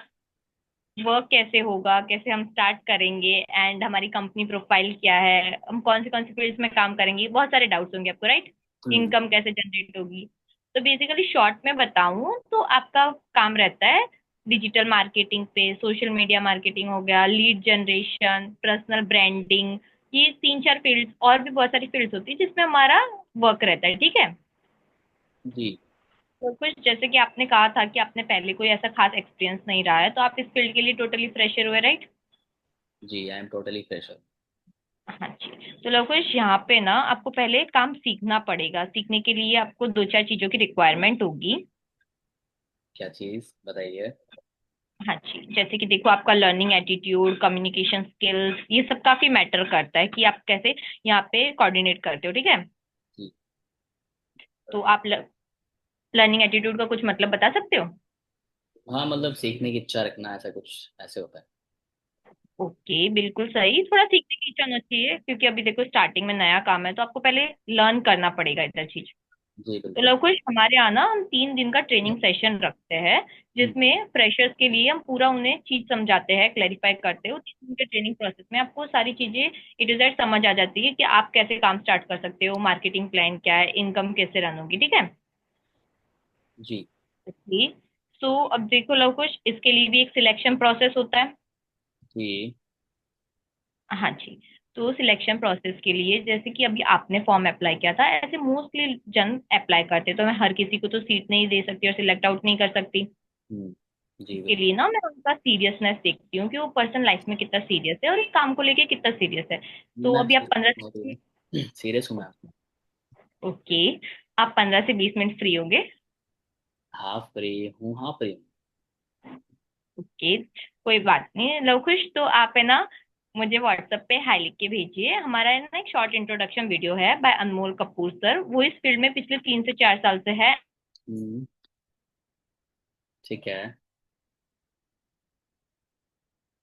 वर्क कैसे होगा, कैसे हम स्टार्ट करेंगे, एंड हमारी कंपनी प्रोफाइल क्या है, हम कौन सी फील्ड्स में काम करेंगे, बहुत सारे डाउट्स होंगे आपको, राइट? हम्म। इनकम कैसे जनरेट होगी? तो बेसिकली शॉर्ट में बताऊं तो आपका काम रहता है डिजिटल मार्केटिंग पे, सोशल मीडिया मार्केटिंग हो गया, लीड जनरेशन, पर्सनल ब्रांडिंग। ये तीन चार फील्ड्स, और भी बहुत सारी फील्ड्स होती है जिसमें हमारा वर्क रहता है, ठीक है? जी। तो कुछ जैसे कि आपने कहा था कि आपने पहले कोई ऐसा खास एक्सपीरियंस नहीं रहा है, तो आप इस फील्ड के लिए टोटली फ्रेशर हुए, राइट? जी, आई एम टोटली फ्रेशर। हाँ जी। तो लवकुश, यहाँ पे ना आपको पहले काम सीखना पड़ेगा। सीखने के लिए आपको दो चार चीजों की रिक्वायरमेंट होगी। क्या चीज़ बताइए। हाँ जी, जैसे कि देखो, आपका लर्निंग एटीट्यूड, कम्युनिकेशन स्किल्स, ये सब काफी मैटर करता है कि आप कैसे यहाँ पे कोऑर्डिनेट करते हो, ठीक है? जी। तो आप लर्निंग एटीट्यूड का कुछ मतलब बता सकते हो? हाँ, मतलब सीखने की इच्छा रखना, ऐसा कुछ ऐसे होता है। ओके, बिल्कुल सही। थोड़ा सीखने की इच्छा होना चाहिए, क्योंकि अभी देखो स्टार्टिंग में नया काम है तो आपको पहले लर्न करना पड़ेगा इधर चीज। जी तो बिल्कुल। लवकुश, हमारे यहाँ ना हम 3 दिन का ट्रेनिंग सेशन रखते हैं, हम्म। जिसमें फ्रेशर्स के लिए हम पूरा उन्हें चीज समझाते हैं, क्लैरिफाई करते हैं। 3 दिन के ट्रेनिंग प्रोसेस में आपको सारी चीजें ए टू जेड समझ आ जाती है कि आप कैसे काम स्टार्ट कर सकते हो, मार्केटिंग प्लान क्या है, इनकम कैसे रन होगी, ठीक है? जी। जी। सो अब देखो लवकुश, इसके लिए भी एक सिलेक्शन प्रोसेस होता है। जी। हाँ जी। तो सिलेक्शन प्रोसेस के लिए, जैसे कि अभी आपने फॉर्म अप्लाई किया था, ऐसे मोस्टली जन अप्लाई करते, तो मैं हर किसी को तो सीट नहीं दे सकती और सिलेक्ट आउट नहीं कर सकती। जी के बिल्कुल। लिए ना मैं उनका सीरियसनेस देखती हूँ कि वो पर्सन लाइफ में कितना सीरियस है और इस काम को लेके कितना सीरियस है। तो मैम अभी आप सीरियस पंद्रह हूँ से अभी। सीरियस हूँ मैम। ओके, आप 15 से 20 मिनट फ्री होंगे? हाफ फ्री हूँ, हाफ फ्री हूँ। ओके, कोई बात नहीं लवकुश, तो आप है ना मुझे व्हाट्सएप पे हाई लिख के भेजिए। हमारा है ना एक शॉर्ट इंट्रोडक्शन वीडियो है बाय अनमोल कपूर सर, वो इस फील्ड में पिछले 3 से 4 साल से है, हम्म, ठीक है।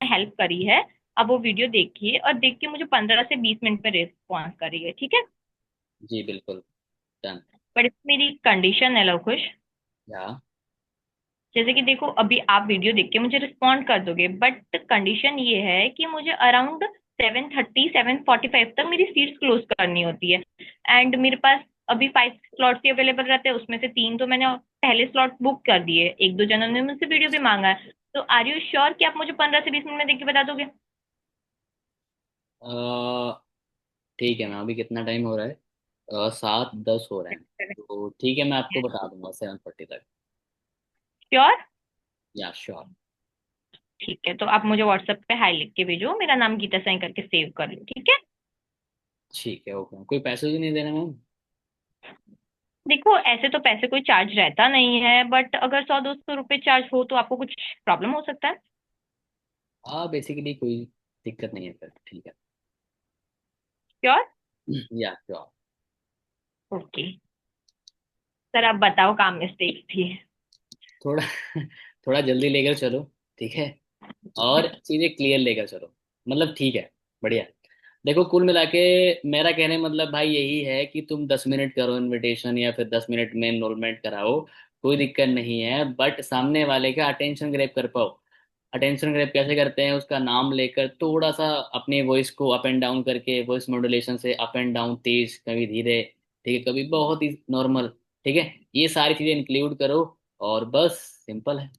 हेल्प करी है। अब वो वीडियो देखिए और देख के मुझे 15 से 20 मिनट में रिस्पॉन्स करिए, ठीक है? जी बिल्कुल। डन। पर इसमें मेरी कंडीशन है लवकुश। या। जैसे कि देखो, अभी आप वीडियो देख के मुझे रिस्पॉन्ड कर दोगे, बट कंडीशन ये है कि मुझे अराउंड 7:30 7:45 तक मेरी सीट्स क्लोज करनी होती है। एंड मेरे पास अभी 5 स्लॉट्स ही अवेलेबल रहते हैं, उसमें से 3 तो मैंने पहले स्लॉट बुक कर दिए, एक दो जनों ने मुझसे वीडियो भी मांगा है। तो आर यू श्योर कि आप मुझे 15 से 20 मिनट में देख के बता दोगे? ठीक है मैम, अभी कितना टाइम हो रहा है? 7:10 हो रहे हैं। तो ठीक है, मैं आपको बता दूंगा 7:40 तक। श्योर? या श्योर। ठीक है, तो आप मुझे व्हाट्सएप पे हाई लिख के भेजो, मेरा नाम गीता साइन करके सेव कर लो, ठीक है? ठीक है, ओके। कोई पैसे भी नहीं देना मैम? देखो, ऐसे तो पैसे कोई चार्ज रहता नहीं है, बट अगर 100-200 रुपये चार्ज हो तो आपको कुछ प्रॉब्लम हो सकता है? हाँ, बेसिकली कोई दिक्कत नहीं है फिर, ठीक है। श्योर? या श्योर। ओके। सर आप बताओ, काम मिस्टेक थी? थोड़ा थोड़ा जल्दी लेकर चलो, ठीक है। और चीजें क्लियर लेकर चलो, मतलब ठीक है। बढ़िया। देखो, कुल मिला के मेरा कहने मतलब भाई यही है कि तुम 10 मिनट करो इनविटेशन, या फिर 10 मिनट में एनरोलमेंट कराओ। कोई दिक्कत नहीं है, बट सामने वाले का अटेंशन ग्रैब कर पाओ। अटेंशन ग्रैब कैसे करते हैं? उसका नाम लेकर थोड़ा सा अपने वॉइस को अप एंड डाउन करके, वॉइस मॉड्यूलेशन से अप एंड डाउन, तेज, कभी धीरे, ठीक है, कभी बहुत ही नॉर्मल, ठीक है, ये सारी चीजें इंक्लूड करो और बस सिंपल है।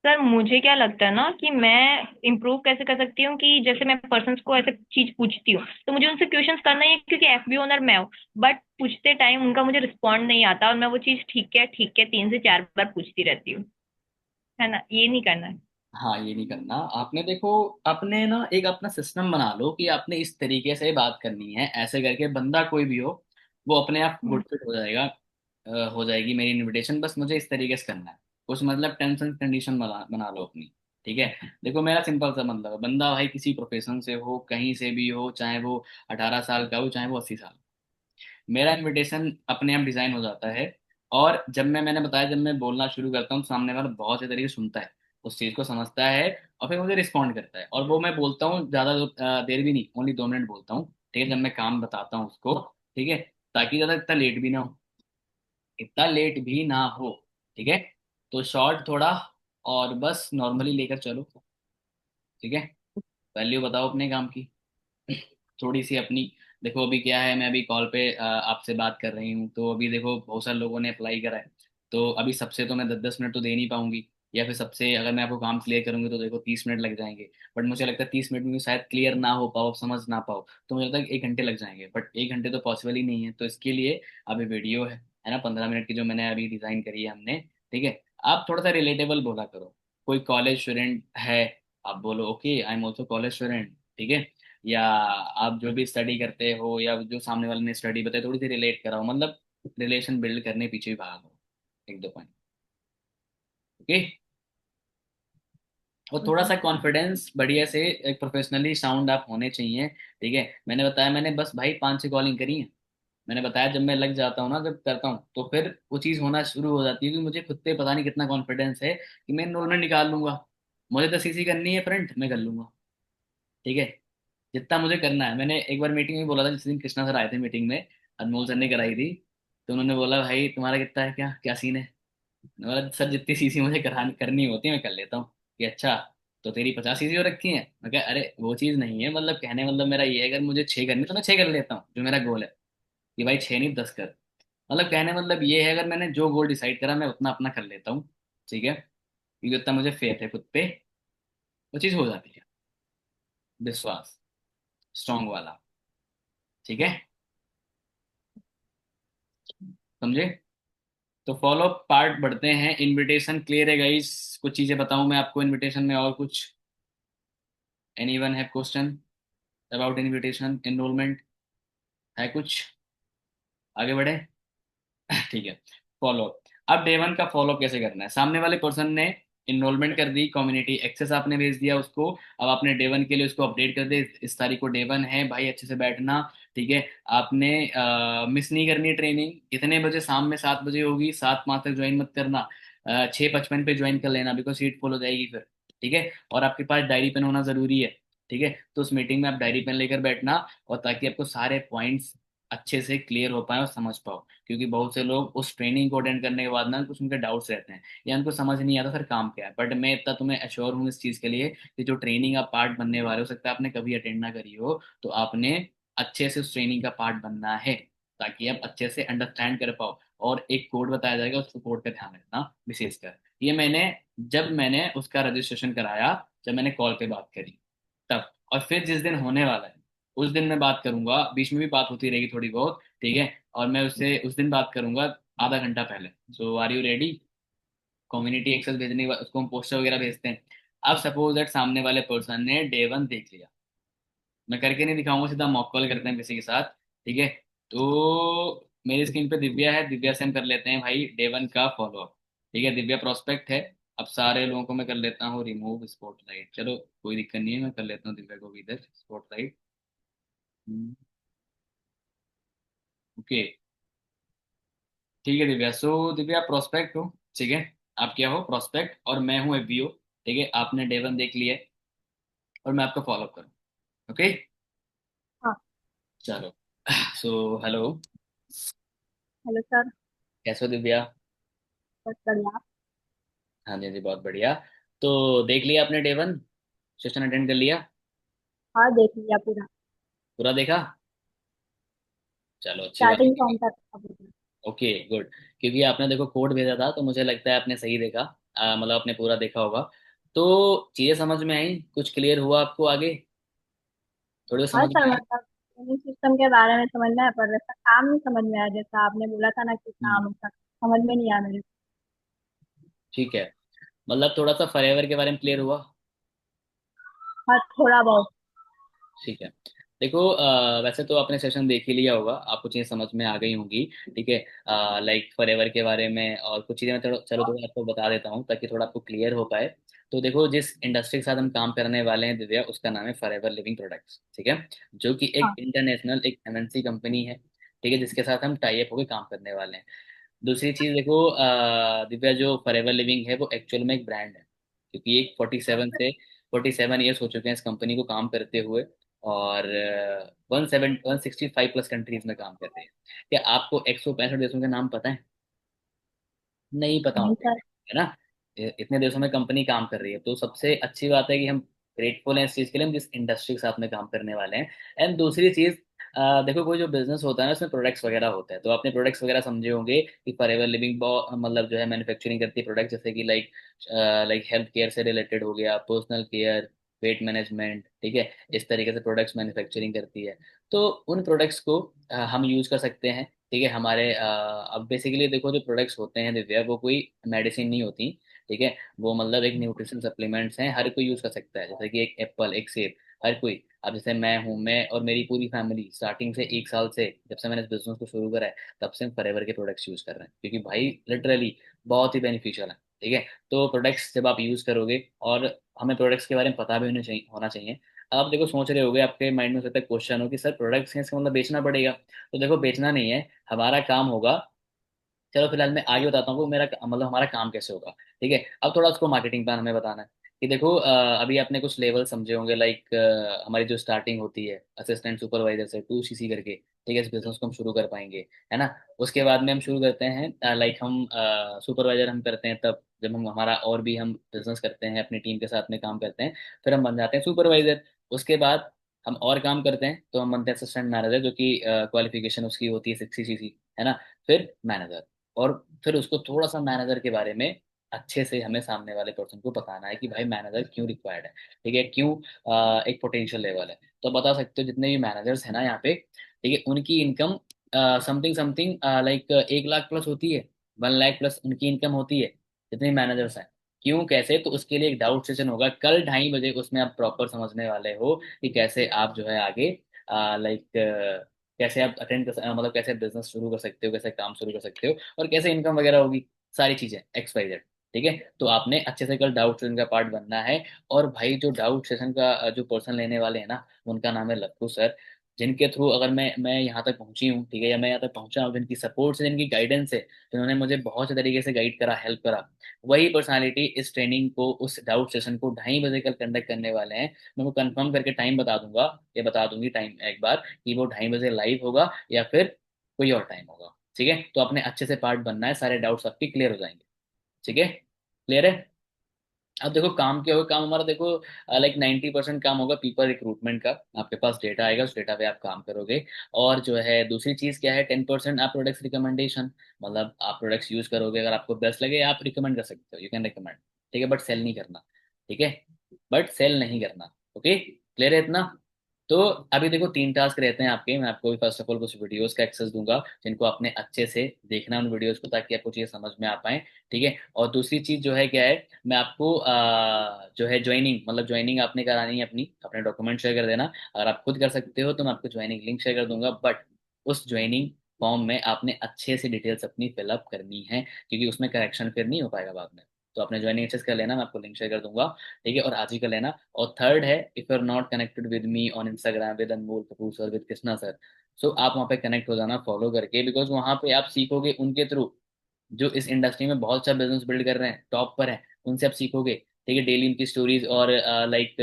सर मुझे क्या लगता है ना कि मैं इम्प्रूव कैसे कर सकती हूँ कि जैसे मैं पर्सन्स को ऐसे चीज पूछती हूँ तो मुझे उनसे क्वेश्चंस करना ही है क्योंकि एफबी ओनर मैं हूँ। बट पूछते टाइम उनका मुझे रिस्पॉन्ड नहीं आता और मैं वो चीज ठीक है 3 से 4 बार पूछती रहती हूँ। है ना, ये नहीं करना है। हाँ, ये नहीं करना आपने। देखो, आपने ना एक अपना सिस्टम बना लो कि आपने इस तरीके से बात करनी है, ऐसे करके बंदा कोई भी हो वो अपने आप हम्म। गुड फिट हो जाएगा। हो जाएगी मेरी इनविटेशन, बस मुझे इस तरीके से करना है। कुछ मतलब टर्म्स एंड कंडीशन बना बना लो अपनी, ठीक है। देखो, मेरा सिंपल सा मतलब है, बंदा भाई किसी प्रोफेशन से हो, कहीं से भी हो, चाहे वो 18 साल का हो, चाहे वो 80 साल, मेरा इनविटेशन अपने आप डिजाइन हो जाता है। और जब मैंने बताया, जब मैं बोलना शुरू करता हूँ, सामने वाला बहुत से तरीके से सुनता है, उस चीज को समझता है, और फिर मुझे रिस्पॉन्ड करता है। और वो मैं बोलता हूँ ज्यादा देर भी नहीं, ओनली 2 मिनट बोलता हूँ, ठीक है, जब मैं काम बताता हूँ उसको, ठीक है, ताकि ज्यादा इतना लेट भी ना हो, इतना लेट भी ना हो, ठीक है। तो शॉर्ट थोड़ा, और बस नॉर्मली लेकर चलो, ठीक है। वैल्यू बताओ अपने काम की, थोड़ी सी अपनी। देखो अभी क्या है, मैं अभी कॉल पे आपसे बात कर रही हूँ, तो अभी देखो बहुत सारे लोगों ने अप्लाई करा है, तो अभी सबसे तो मैं 10-10 मिनट तो दे नहीं पाऊंगी, या फिर सबसे अगर मैं आपको काम क्लियर करूंगी तो देखो 30 मिनट लग जाएंगे। बट मुझे लगता है 30 मिनट में भी शायद क्लियर ना हो पाओ, समझ ना पाओ, तो मुझे लगता है 1 घंटे लग जाएंगे, बट 1 घंटे तो पॉसिबल ही नहीं है। तो इसके लिए अभी वीडियो है ना, 15 मिनट की जो मैंने अभी डिजाइन करी है हमने, ठीक है। आप थोड़ा सा रिलेटेबल बोला करो। कोई कॉलेज स्टूडेंट है, आप बोलो okay I am also college student, ठीक है। या आप जो भी स्टडी करते हो, या जो सामने वाले ने स्टडी बताई, थोड़ी सी रिलेट कराओ, मतलब रिलेशन बिल्ड करने पीछे भी भागो, 1-2 पॉइंट, ओके। और थोड़ा सा कॉन्फिडेंस बढ़िया से, एक प्रोफेशनली साउंड आप होने चाहिए, ठीक है। मैंने बताया, मैंने बस भाई 5-6 कॉलिंग करी है। मैंने बताया जब मैं लग जाता हूँ ना, जब करता हूँ, तो फिर वो चीज़ होना शुरू हो जाती है कि मुझे खुद पे पता नहीं कितना कॉन्फिडेंस है कि मैं एनरोलमेंट निकाल लूंगा। मुझे तो सीसी करनी है फ्रंट, मैं कर लूंगा, ठीक है। जितना मुझे करना है, मैंने एक बार मीटिंग में बोला था, जिस दिन कृष्णा सर आए थे मीटिंग में, अनमोल सर ने कराई थी, तो उन्होंने बोला भाई तुम्हारा कितना है, क्या क्या सीन है? मैंने बोला सर जितनी सीसी मुझे करनी होती है मैं कर लेता हूँ। कि अच्छा, तो तेरी 50 सीसी हो रखी है? मैं कहा अरे वो चीज़ नहीं है, मतलब कहने मतलब मेरा ये है, अगर मुझे 6 करनी तो मैं 6 कर लेता हूँ, जो मेरा गोल है कि भाई 6 नहीं 10 कर। मतलब कहने मतलब ये है, अगर मैंने जो गोल डिसाइड करा मैं उतना अपना कर लेता हूँ, ठीक है, क्योंकि उतना मुझे फेथ है खुद पे, वो चीज़ हो जाती है। विश्वास स्ट्रांग वाला, ठीक है, समझे? तो फॉलो पार्ट बढ़ते हैं। इनविटेशन क्लियर है गाइस? कुछ चीजें बताऊं मैं आपको इनविटेशन में और कुछ? Anyone have question about invitation enrolment? है कुछ? आगे बढ़े? ठीक है। फॉलो, अब डे 1 का फॉलो कैसे करना है? सामने वाले पर्सन ने इनरोलमेंट कर दी, कम्युनिटी एक्सेस आपने भेज दिया उसको, अब आपने डे 1 के लिए उसको अपडेट कर दे, इस तारीख को डे 1 है भाई, अच्छे से बैठना, ठीक है। आपने मिस नहीं करनी ट्रेनिंग, कितने बजे? शाम में 7 बजे होगी, 7:05 तक ज्वाइन मत करना, 6:55 पे ज्वाइन कर लेना, बिकॉज सीट फुल हो जाएगी फिर, ठीक है। और आपके पास डायरी पेन होना जरूरी है, ठीक है। तो उस मीटिंग में आप डायरी पेन लेकर बैठना, और ताकि आपको सारे पॉइंट्स अच्छे से क्लियर हो पाए और समझ पाओ, क्योंकि बहुत से लोग उस ट्रेनिंग को अटेंड करने के बाद ना कुछ उनके डाउट्स रहते हैं, या उनको समझ नहीं आता सर काम क्या है। बट मैं इतना तुम्हें अश्योर हूँ इस चीज़ के लिए कि जो ट्रेनिंग आप पार्ट बनने वाले, हो सकता है आपने कभी अटेंड ना करी हो, तो आपने अच्छे से उस ट्रेनिंग का पार्ट बनना है, ताकि आप अच्छे से अंडरस्टैंड कर पाओ। और एक कोड बताया जाएगा, उसको कोड का ध्यान रखना विशेषकर। ये मैंने, जब मैंने उसका रजिस्ट्रेशन कराया, जब मैंने कॉल पे बात करी तब, और फिर जिस दिन होने वाला है उस दिन मैं बात करूंगा, बीच में भी बात होती रहेगी थोड़ी बहुत, ठीक है। और मैं उससे उस दिन बात करूंगा आधा घंटा पहले। So are you ready? Community access भेजने के बाद उसको हम पोस्टर वगैरह भेजते हैं। अब सपोज दैट सामने वाले पर्सन ने डे 1 देख लिया, मैं करके नहीं दिखाऊंगा, सीधा मॉक कॉल करते हैं किसी के साथ, ठीक है। तो मेरी स्क्रीन पे दिव्या है, दिव्या से हम कर लेते हैं भाई डे 1 का फॉलो अप, ठीक है। दिव्या प्रोस्पेक्ट है। अब सारे लोगों को मैं कर लेता हूँ रिमूव स्पॉटलाइट, चलो कोई दिक्कत नहीं है, मैं कर लेता हूँ दिव्या को भी इधर स्पॉटलाइट। ओके, ठीक है दिव्या। सो दिव्या प्रोस्पेक्ट हो, ठीक है, आप क्या हो? प्रोस्पेक्ट, और मैं हूँ एफबीओ, ठीक है। आपने डे 1 देख लिया है, और मैं आपका फॉलो अप करूँ, ओके। हाँ। चलो, सो हेलो, हेलो सर। कैसे हो दिव्या? बस बढ़िया। हाँ जी, हाँ जी, बहुत बढ़िया। तो देख लिया आपने डे 1 सेशन अटेंड कर लिया? हाँ, देख लिया पूरा। पूरा देखा? चलो, अच्छी बात स्टार्टिंग है। फॉर्म तक था पूरा। Okay, good. क्योंकि आपने देखो कोड भेजा था, तो मुझे लगता है आपने सही देखा। मतलब आपने पूरा देखा होगा। तो चीजें समझ में आई, कुछ क्लियर हुआ आपको आगे? थोड़ी तो हाँ समझ सर, में आया। मतलब सिस्टम के बारे में समझ में आया, पर वैसा काम नहीं समझ में आया, जैसा आपने बोला था ना कि हम्म। काम होता, समझ में नहीं आया मेरे को। ठीक है। मतलब थोड़ा सा फॉरएवर के बारे में क्लियर हुआ? हाँ, थोड़ा बहुत। ठीक है। देखो, वैसे तो आपने सेशन देख ही लिया होगा, आपको चीज़ें समझ में आ गई होंगी। ठीक है। लाइक फॉरएवर के बारे में और कुछ चीज़ें मैं चलो थोड़ा आपको बता देता हूँ, ताकि थोड़ा आपको क्लियर हो पाए। तो देखो, जिस इंडस्ट्री के साथ हम काम करने वाले हैं दिव्या, उसका नाम है फॉरएवर लिविंग प्रोडक्ट्स। ठीक है। जो कि एक हाँ। इंटरनेशनल, एक एमएनसी कंपनी है। ठीक है, जिसके साथ हम टाई अप होकर काम करने वाले हैं। दूसरी चीज़ देखो, दिव्या, जो फॉरएवर लिविंग है वो एक्चुअल में एक ब्रांड है। क्योंकि एक 47 ईयर्स हो चुके हैं इस कंपनी को काम करते हुए। और 165 प्लस कंट्रीज में काम कर रहे हैं। क्या आपको 165 देशों के नाम पता है? नहीं पता नहीं होंगे, सर। है ना? इतने देशों में कंपनी काम कर रही है, तो सबसे अच्छी बात है कि हम ग्रेटफुल हैं इस चीज़ के लिए, हम जिस इंडस्ट्री के साथ में काम करने वाले हैं। एंड दूसरी चीज़, देखो, कोई जो बिजनेस होता है ना, उसमें प्रोडक्ट्स वगैरह होते हैं, तो आपने प्रोडक्ट्स वगैरह समझे होंगे कि फॉरएवर लिविंग मतलब जो है मैन्युफैक्चरिंग करती है प्रोडक्ट, जैसे कि लाइक लाइक हेल्थ केयर से रिलेटेड हो गया, पर्सनल केयर, वेट मैनेजमेंट। ठीक है। इस तरीके से प्रोडक्ट्स मैन्युफैक्चरिंग करती है। तो उन प्रोडक्ट्स को हम यूज कर सकते हैं। ठीक है। हमारे अब बेसिकली देखो, जो प्रोडक्ट्स होते हैं दिव्या, वो कोई मेडिसिन नहीं होती। ठीक है। वो मतलब एक न्यूट्रिशन सप्लीमेंट्स हैं, हर कोई यूज कर सकता है, जैसे कि एक एप्पल, एक सेब, हर कोई। अब जैसे मैं हूँ, मैं और मेरी पूरी फैमिली स्टार्टिंग से 1 साल से, जब से मैंने इस बिजनेस को शुरू करा है, तब से हम फॉरएवर के प्रोडक्ट्स यूज कर रहे हैं, क्योंकि भाई लिटरली बहुत ही बेनिफिशियल है। ठीक है। तो प्रोडक्ट्स जब आप यूज करोगे, और हमें प्रोडक्ट्स के बारे में पता भी होना चाहिए। अब आप देखो, सोच रहे होगे, आपके माइंड में हो सकता है क्वेश्चन हो कि सर प्रोडक्ट्स हैं, इसका मतलब बेचना पड़ेगा। तो देखो, बेचना नहीं है हमारा काम होगा। चलो फिलहाल मैं आगे बताता हूँ, वो मेरा मतलब हमारा काम कैसे होगा। ठीक है। अब थोड़ा उसको मार्केटिंग प्लान हमें बताना है। कि देखो, अभी आपने कुछ लेवल समझे होंगे, लाइक हमारी जो स्टार्टिंग होती है असिस्टेंट सुपरवाइजर से, 2CC करके। ठीक है। इस बिजनेस को हम शुरू कर पाएंगे, है ना? उसके बाद में हम शुरू करते हैं, लाइक हम सुपरवाइजर हम करते हैं तब जब हम हमारा और भी हम बिजनेस करते हैं, अपनी टीम के साथ में काम करते हैं। फिर हम बन जाते हैं सुपरवाइजर। उसके बाद हम और काम करते हैं, तो हम बनते हैं असिस्टेंट मैनेजर, जो कि क्वालिफिकेशन उसकी होती है 60cc, है ना? फिर मैनेजर। और फिर उसको थोड़ा सा मैनेजर के बारे में अच्छे से हमें सामने वाले पर्सन को बताना है कि भाई मैनेजर क्यों रिक्वायर्ड है। ठीक है। क्यों एक पोटेंशियल लेवल है। तो बता सकते हो, जितने भी मैनेजर्स हैं ना यहाँ पे, ठीक है, उनकी income something something like 1 lakh plus होती है। 1 लाख प्लस उनकी इनकम होती है, जितने मैनेजर्स हैं। क्यों, कैसे? तो उसके लिए एक डाउट सेशन होगा कल 2:30 बजे, उसमें आप प्रॉपर समझने वाले हो कि कैसे आप जो है आगे लाइक कैसे आप मतलब कैसे बिजनेस शुरू कर सकते हो, कैसे काम शुरू कर सकते हो, और कैसे इनकम वगैरह होगी, सारी चीजें XYZ। ठीक है। तो आपने अच्छे से कल डाउट सेशन का पार्ट बनना है। और भाई, जो डाउट सेशन का जो पर्सन लेने वाले हैं ना, उनका नाम है लक्कू सर। जिनके थ्रू अगर मैं यहाँ तक पहुंची हूँ, ठीक है, या मैं यहाँ तक पहुंचा हूँ, जिनकी सपोर्ट से, जिनकी गाइडेंस से, जिन्होंने मुझे बहुत से तरीके से गाइड करा, हेल्प करा, वही पर्सनालिटी इस ट्रेनिंग को, उस डाउट सेशन को 2:30 बजे कल कंडक्ट करने वाले हैं। मैं वो कंफर्म करके टाइम बता दूंगा, ये बता दूंगी टाइम एक बार, कि वो 2:30 बजे लाइव होगा या फिर कोई और टाइम होगा। ठीक है। तो आपने अच्छे से पार्ट बनना है, सारे डाउट्स आपके क्लियर हो जाएंगे। ठीक है। क्लियर है? अब देखो, काम क्या होगा, काम हमारा देखो लाइक 90% काम होगा पीपल रिक्रूटमेंट का। आपके पास डेटा आएगा, उस डेटा पे आप काम करोगे। और जो है दूसरी चीज क्या है, 10% आप प्रोडक्ट्स रिकमेंडेशन, मतलब आप प्रोडक्ट्स यूज करोगे, अगर आपको बेस्ट लगे आप रिकमेंड कर सकते हो, यू कैन रिकमेंड। ठीक है। बट सेल नहीं करना। ठीक है। बट सेल नहीं करना। ओके, क्लियर है इतना? तो अभी देखो, 3 टास्क रहते हैं आपके। मैं आपको फर्स्ट ऑफ ऑल कुछ वीडियोस का एक्सेस दूंगा, जिनको आपने अच्छे से देखना है उन वीडियोस को, ताकि आपको चीजें समझ में आ पाए। ठीक है। और दूसरी चीज जो है क्या है, मैं आपको जो है ज्वाइनिंग, मतलब ज्वाइनिंग आपने करानी है अपनी, अपने डॉक्यूमेंट शेयर कर देना। अगर आप खुद कर सकते हो तो मैं आपको ज्वाइनिंग लिंक शेयर कर दूंगा, बट उस ज्वाइनिंग फॉर्म में आपने अच्छे से डिटेल्स अपनी फिलअप करनी है, क्योंकि उसमें करेक्शन फिर नहीं हो पाएगा बाद में। तो आपने ज्वाइनिंग एक्सेस कर लेना, मैं आपको लिंक शेयर कर दूंगा। ठीक है। और आज ही कर लेना। और थर्ड है, if you are not connected with me on Instagram with Anmol Kapoor sir, with Krishna sir, so आप वहाँ पे कनेक्ट हो जाना फॉलो करके, बिकॉज वहाँ पे आप सीखोगे उनके थ्रू, जो इस इंडस्ट्री में बहुत अच्छा बिजनेस बिल्ड कर रहे हैं, टॉप पर हैं, उनसे आप सीखोगे। ठीक है। डेली उनकी स्टोरीज और लाइक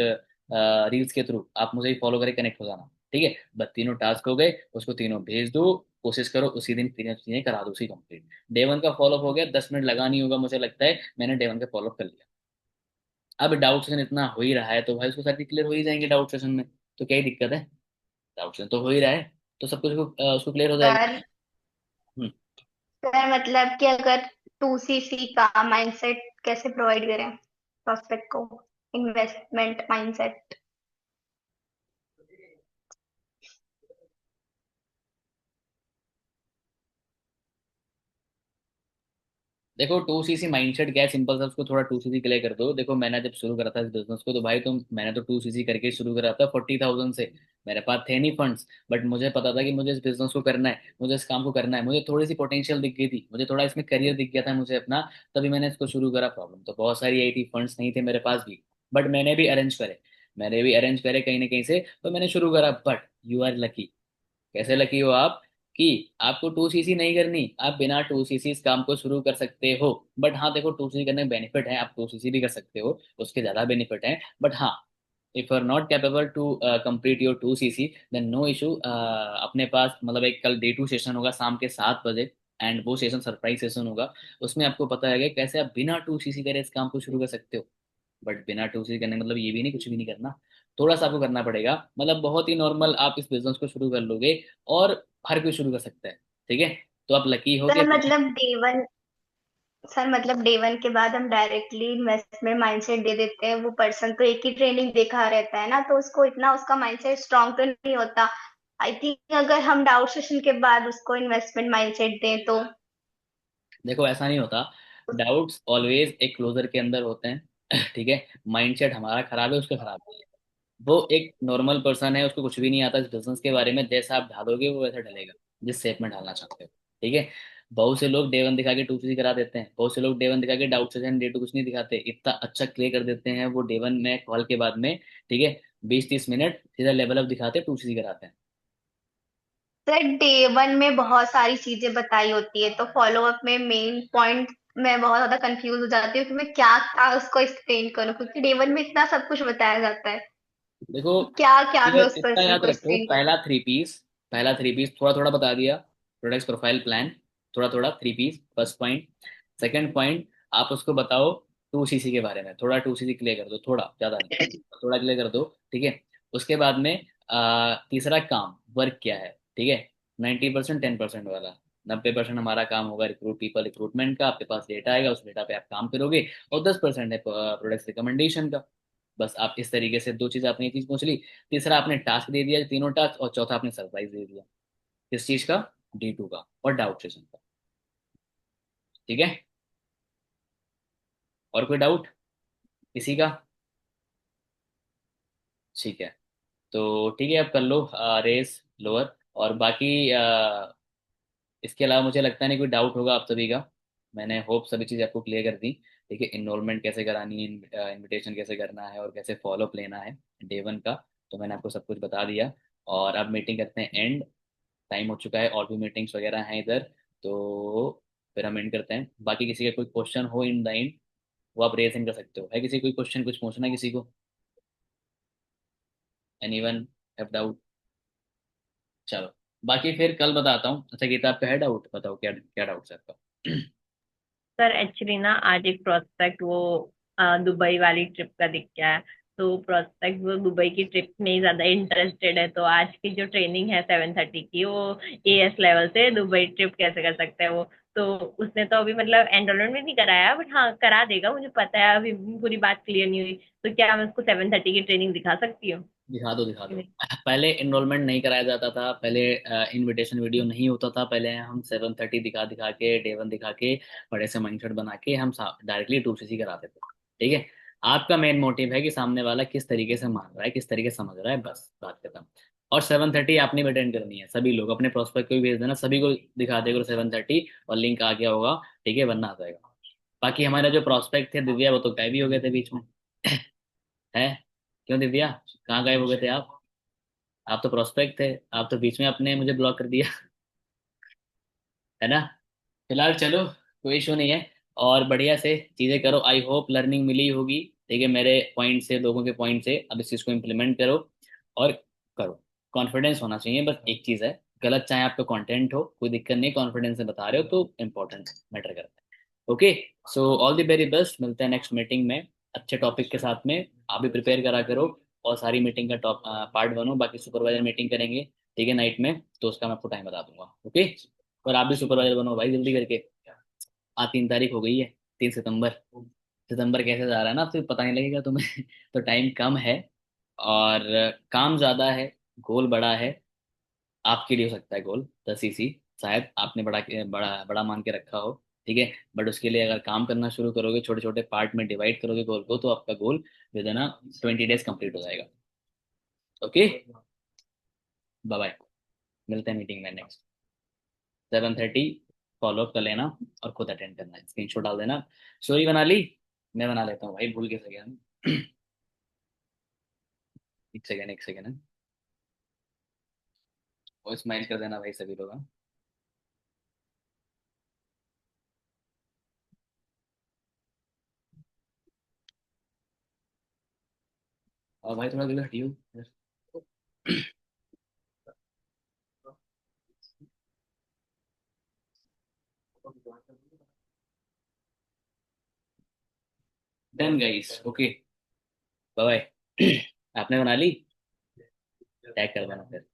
रील्स के थ्रू आप मुझे फॉलो करके कनेक्ट हो जाना। ठीक है। बस तीनों टास्क हो गए, उसको तीनों भेज दो। कोशिश करो उसी दिन तीनों चीजें करा दो उसी कंप्लीट। डे वन का फॉलोअप हो गया, 10 मिनट लगा नहीं होगा मुझे लगता है, मैंने डे वन का फॉलोअप कर लिया। अब डाउट सेशन इतना हो ही रहा है तो भाई उसको सारे क्लियर हो ही जाएंगे डाउट सेशन में, तो क्या ही दिक्कत है। डाउट सेशन तो हो ही रहा है तो सब कुछ उसको क्लियर हो जाएगा। सर हम्म। सर मतलब कि अगर 2cc का माइंडसेट कैसे प्रोवाइड करें प्रोस्पेक्ट को, इन्वेस्टमेंट माइंडसेट। देखो 2cc माइंडसेट क्या है, सिंपल सा उसको थोड़ा 2cc क्लियर कर दो। देखो मैंने जब शुरू करा था इस बिजनेस को तो भाई तुम मैंने तो 2cc करके शुरू करा था 40,000 से। मेरे पास थे नहीं फंड्स, बट मुझे पता था कि मुझे इस बिजनेस को करना है, मुझे इस काम को करना है, मुझे थोड़ी सी पोटेंशियल दिख गई थी, मुझे थोड़ा इसमें करियर दिख गया था मुझे अपना, तभी मैंने इसको शुरू करा। प्रॉब्लम तो बहुत सारी आई थी, फंड्स नहीं थे मेरे पास भी, बट मैंने भी अरेंज करे कहीं ना कहीं से, तो मैंने शुरू करा। But you are lucky. कैसे लकी हो आप कि आपको 2cc नहीं करनी, आप बिना 2cc इस काम को शुरू कर सकते हो। बट हाँ देखो 2cc करने में बेनिफिट है, आप 2cc भी कर सकते हो, उसके ज्यादा बेनिफिट है। बट हाँ, if you are not capable to complete your 2cc then no issue. अपने पास मतलब एक कल डे 2 सेशन होगा शाम के 7 बजे, एंड वो सेशन सरप्राइज सेशन होगा। उसमें आपको पता है कि कैसे आप बिना 2cc करे इस काम को शुरू कर सकते हो। बट बिना 2cc करने मतलब ये भी नहीं कुछ भी नहीं करना, थोड़ा सा आपको करना पड़ेगा। मतलब बहुत ही नॉर्मल आप इस बिजनेस को शुरू कर लोगे, और हर कोई शुरू कर सकता है। ठीक है, तो आप लकी हो सर गए। मतलब डे वन सर मतलब डे वन के बाद हम डायरेक्टली इन्वेस्टमेंट माइंडसेट दे देते हैं, वो पर्सन तो एक ही ट्रेनिंग देखा रहता है ना, तो उसको इतना उसका माइंडसेट स्ट्रांग तो नहीं होता। आई थिंक अगर हम डाउट सेशन के बाद उसको इन्वेस्टमेंट माइंडसेट दें तो। देखो ऐसा नहीं होता, डाउट्स ऑलवेज एक क्लोजर के अंदर होते हैं। ठीक है, माइंडसेट हमारा खराब है उसका खराब नहीं है। वो एक नॉर्मल पर्सन है, उसको कुछ भी नहीं आता इस बिजनेस के बारे में, जैसा आप ढालोगे वो वैसा ढलेगा, जिस शेप में ढालना चाहते हो। ठीक है, बहुत से लोग डे वन दिखा के 2cc करा देते हैं, बहुत से लोग डे वन दिखा के डाउट सेशन डे 2 कुछ नहीं दिखाते, इतना अच्छा क्लियर कर देते हैं वो डे वन में कॉल के बाद में। ठीक है, 20-30 मिनट सीधा लेवल अप दिखाते 2cc कराते हैं। सर डे वन में बहुत सारी चीजें बताई होती है, तो फॉलो अप में मेन पॉइंट मैं बहुत ज्यादा कंफ्यूज हो जाती हूँ कि मैं क्या क्या उसको एक्सप्लेन करूँ, क्योंकि डे वन में इतना सब कुछ बताया जाता है देखो कि क्या क्या मैं उस इतना पर्सन याद को रखो, एक्सप्लेन करूँ। पहला थ्री पीस थोड़ा थोड़ा बता दिया, प्रोडक्ट प्रोफाइल प्लान, थोड़ा थोड़ा 3 piece first point. Second point, आप उसको बताओ 2cc के बारे में, थोड़ा 2cc क्लियर कर दो, थोड़ा ज्यादा नहीं, थोड़ा क्लियर कर दो। ठीक है, उसके बाद में तीसरा काम वर्क क्या है। ठीक है, 90% 10% वाला, 90% हमारा काम होगा रिक्रूटमेंट का, आपके पास डेटा आएगा उस डेटा पे आप काम करोगे, और 10% है प्रोडक्ट रिकमेंडेशन का। बस आप इस तरीके से दो चीज आपने ये चीज पूछ ली। तीसरा आपने टास्क दे दिया, तीनों टास्क, और चौथा आपने सरप्राइज दे दिया। किस चीज का? D2 का और डाउट सेशन का। ठीक है, और कोई डाउट किसी का? ठीक है, तो ठीक है आप कर लो रेस लोअर, और बाकी इसके अलावा मुझे लगता नहीं कोई डाउट होगा आप सभी का। मैंने होप सभी चीज़ आपको क्लियर कर दी। ठीक है, इनरोलमेंट कैसे करानी है, इनविटेशन कैसे करना है, और कैसे फॉलोअप लेना है डे वन का, तो मैंने आपको सब कुछ बता दिया। और अब मीटिंग करते हैं एंड, टाइम हो चुका है, और भी मीटिंग्स वगैरह हैं इधर, तो फिर हम एंड करते हैं। बाकी किसी का कोई क्वेश्चन हो इन द एंड, वो आप रेज इन कर सकते हो। है किसी कोई क्वेश्चन, कुछ पूछना है किसी को? Anyone have doubt? चलो, बाकी फिर कल बताता हूँ। अच्छा गीता, आपका है डाउट? बताओ क्या क्या डाउट है आपका? सर एक्चुअली ना आज एक प्रोस्पेक्ट वो दुबई वाली ट्रिप का दिख गया है। तो प्रोस्पेक्ट वो दुबई की ट्रिप में ही ज्यादा इंटरेस्टेड है, तो आज की जो ट्रेनिंग है 7:30 की, वो AS लेवल से दुबई ट्रिप कैसे कर सकते हैं वो। तो उसने तो अभी मतलब एनरोलमेंट भी नहीं कराया, बट हाँ करा देगा, मुझे पता है, अभी पूरी बात क्लियर नहीं हुई। तो क्या मैं उसको 7:30 की ट्रेनिंग दिखा सकती हूँ? दिखा दो दिखा दो। पहले इनरोलमेंट नहीं कराया जाता था, पहले इनविटेशन वीडियो नहीं होता था, पहले हम 7:30 दिखा दिखा के डे वन दिखा के बड़े से माइंडसेट बना के हम डायरेक्टली 2cc कराते थे। ठीक है, आपका मेन मोटिव है कि सामने वाला किस तरीके से मान रहा है, किस तरीके से समझ रहा है, बस बात खत्म। और 7:30 आपने भी अटेंड करनी है, सभी लोग अपने प्रोस्पेक्ट को भी भेज देना, सभी को दिखा देगा 7:30, और लिंक आ गया होगा। ठीक है, बनना आ जाएगा। बाकी हमारे जो प्रोस्पेक्ट थे दिव्या, वो तो गायब ही हो गए थे बीच में। है? क्यों दिव्या, कहाँ गायब हो गए थे आप? आप तो प्रोस्पेक्ट थे, आप तो बीच में अपने मुझे ब्लॉक कर दिया। है ना? फिलहाल चलो, कोई इशू नहीं है, और बढ़िया से चीजें करो। आई होप लर्निंग मिली होगी। ठीक है, मेरे पॉइंट से, लोगों के पॉइंट से अब इस चीज को इम्प्लीमेंट करो, और करो। कॉन्फिडेंस होना चाहिए, बस एक चीज है, गलत चाहे आपका कंटेंट हो, कोई दिक्कत नहीं, कॉन्फिडेंस से बता रहे हो तो इम्पोर्टेंट मैटर करता है। Okay, so all the very best, मिलते हैं नेक्स्ट मीटिंग में अच्छे टॉपिक के साथ में। आप भी प्रिपेयर करा करो और सारी मीटिंग का टॉप पार्ट बनो। बाकी सुपरवाइजर मीटिंग करेंगे, ठीक है, नाइट में, तो उसका मैं आपको टाइम बता दूंगा। ओके, और आप भी सुपरवाइजर बनो भाई जल्दी करके। आज 3 तारीख हो गई है, 3 सितंबर। सितंबर कैसे जा रहा है ना, फिर पता नहीं लगेगा तुम्हें। तो टाइम कम है और काम ज्यादा है, गोल बड़ा है। आपके लिए हो सकता है गोल 10 शायद आपने बड़ा बड़ा बड़ा मान के रखा हो, ठीक है, बट उसके लिए अगर काम करना शुरू करोगे, छोटे छोटे पार्ट में डिवाइड करोगे गोल को, तो आपका goal with in 20 days complete हो जाएगा। ओके, बाय बाय, मिलते हैं मीटिंग में नेक्स्ट 7:30। फॉलो अप कर लेना और खुद अटेंड करना है, स्क्रीनशॉट डाल देना। स्टोरी बना ली? मैं बना लेता हूँ भाई, भूल कैसे गया मैं। एक सेकेंड, एक सेकेंड, और स्माइल कर देना भाई सभी लोग, हाँ? और भाई थोड़ा दूर हटियो। Done guys, okay, bye bye. आपने बना ली? टैग कर देना फिर।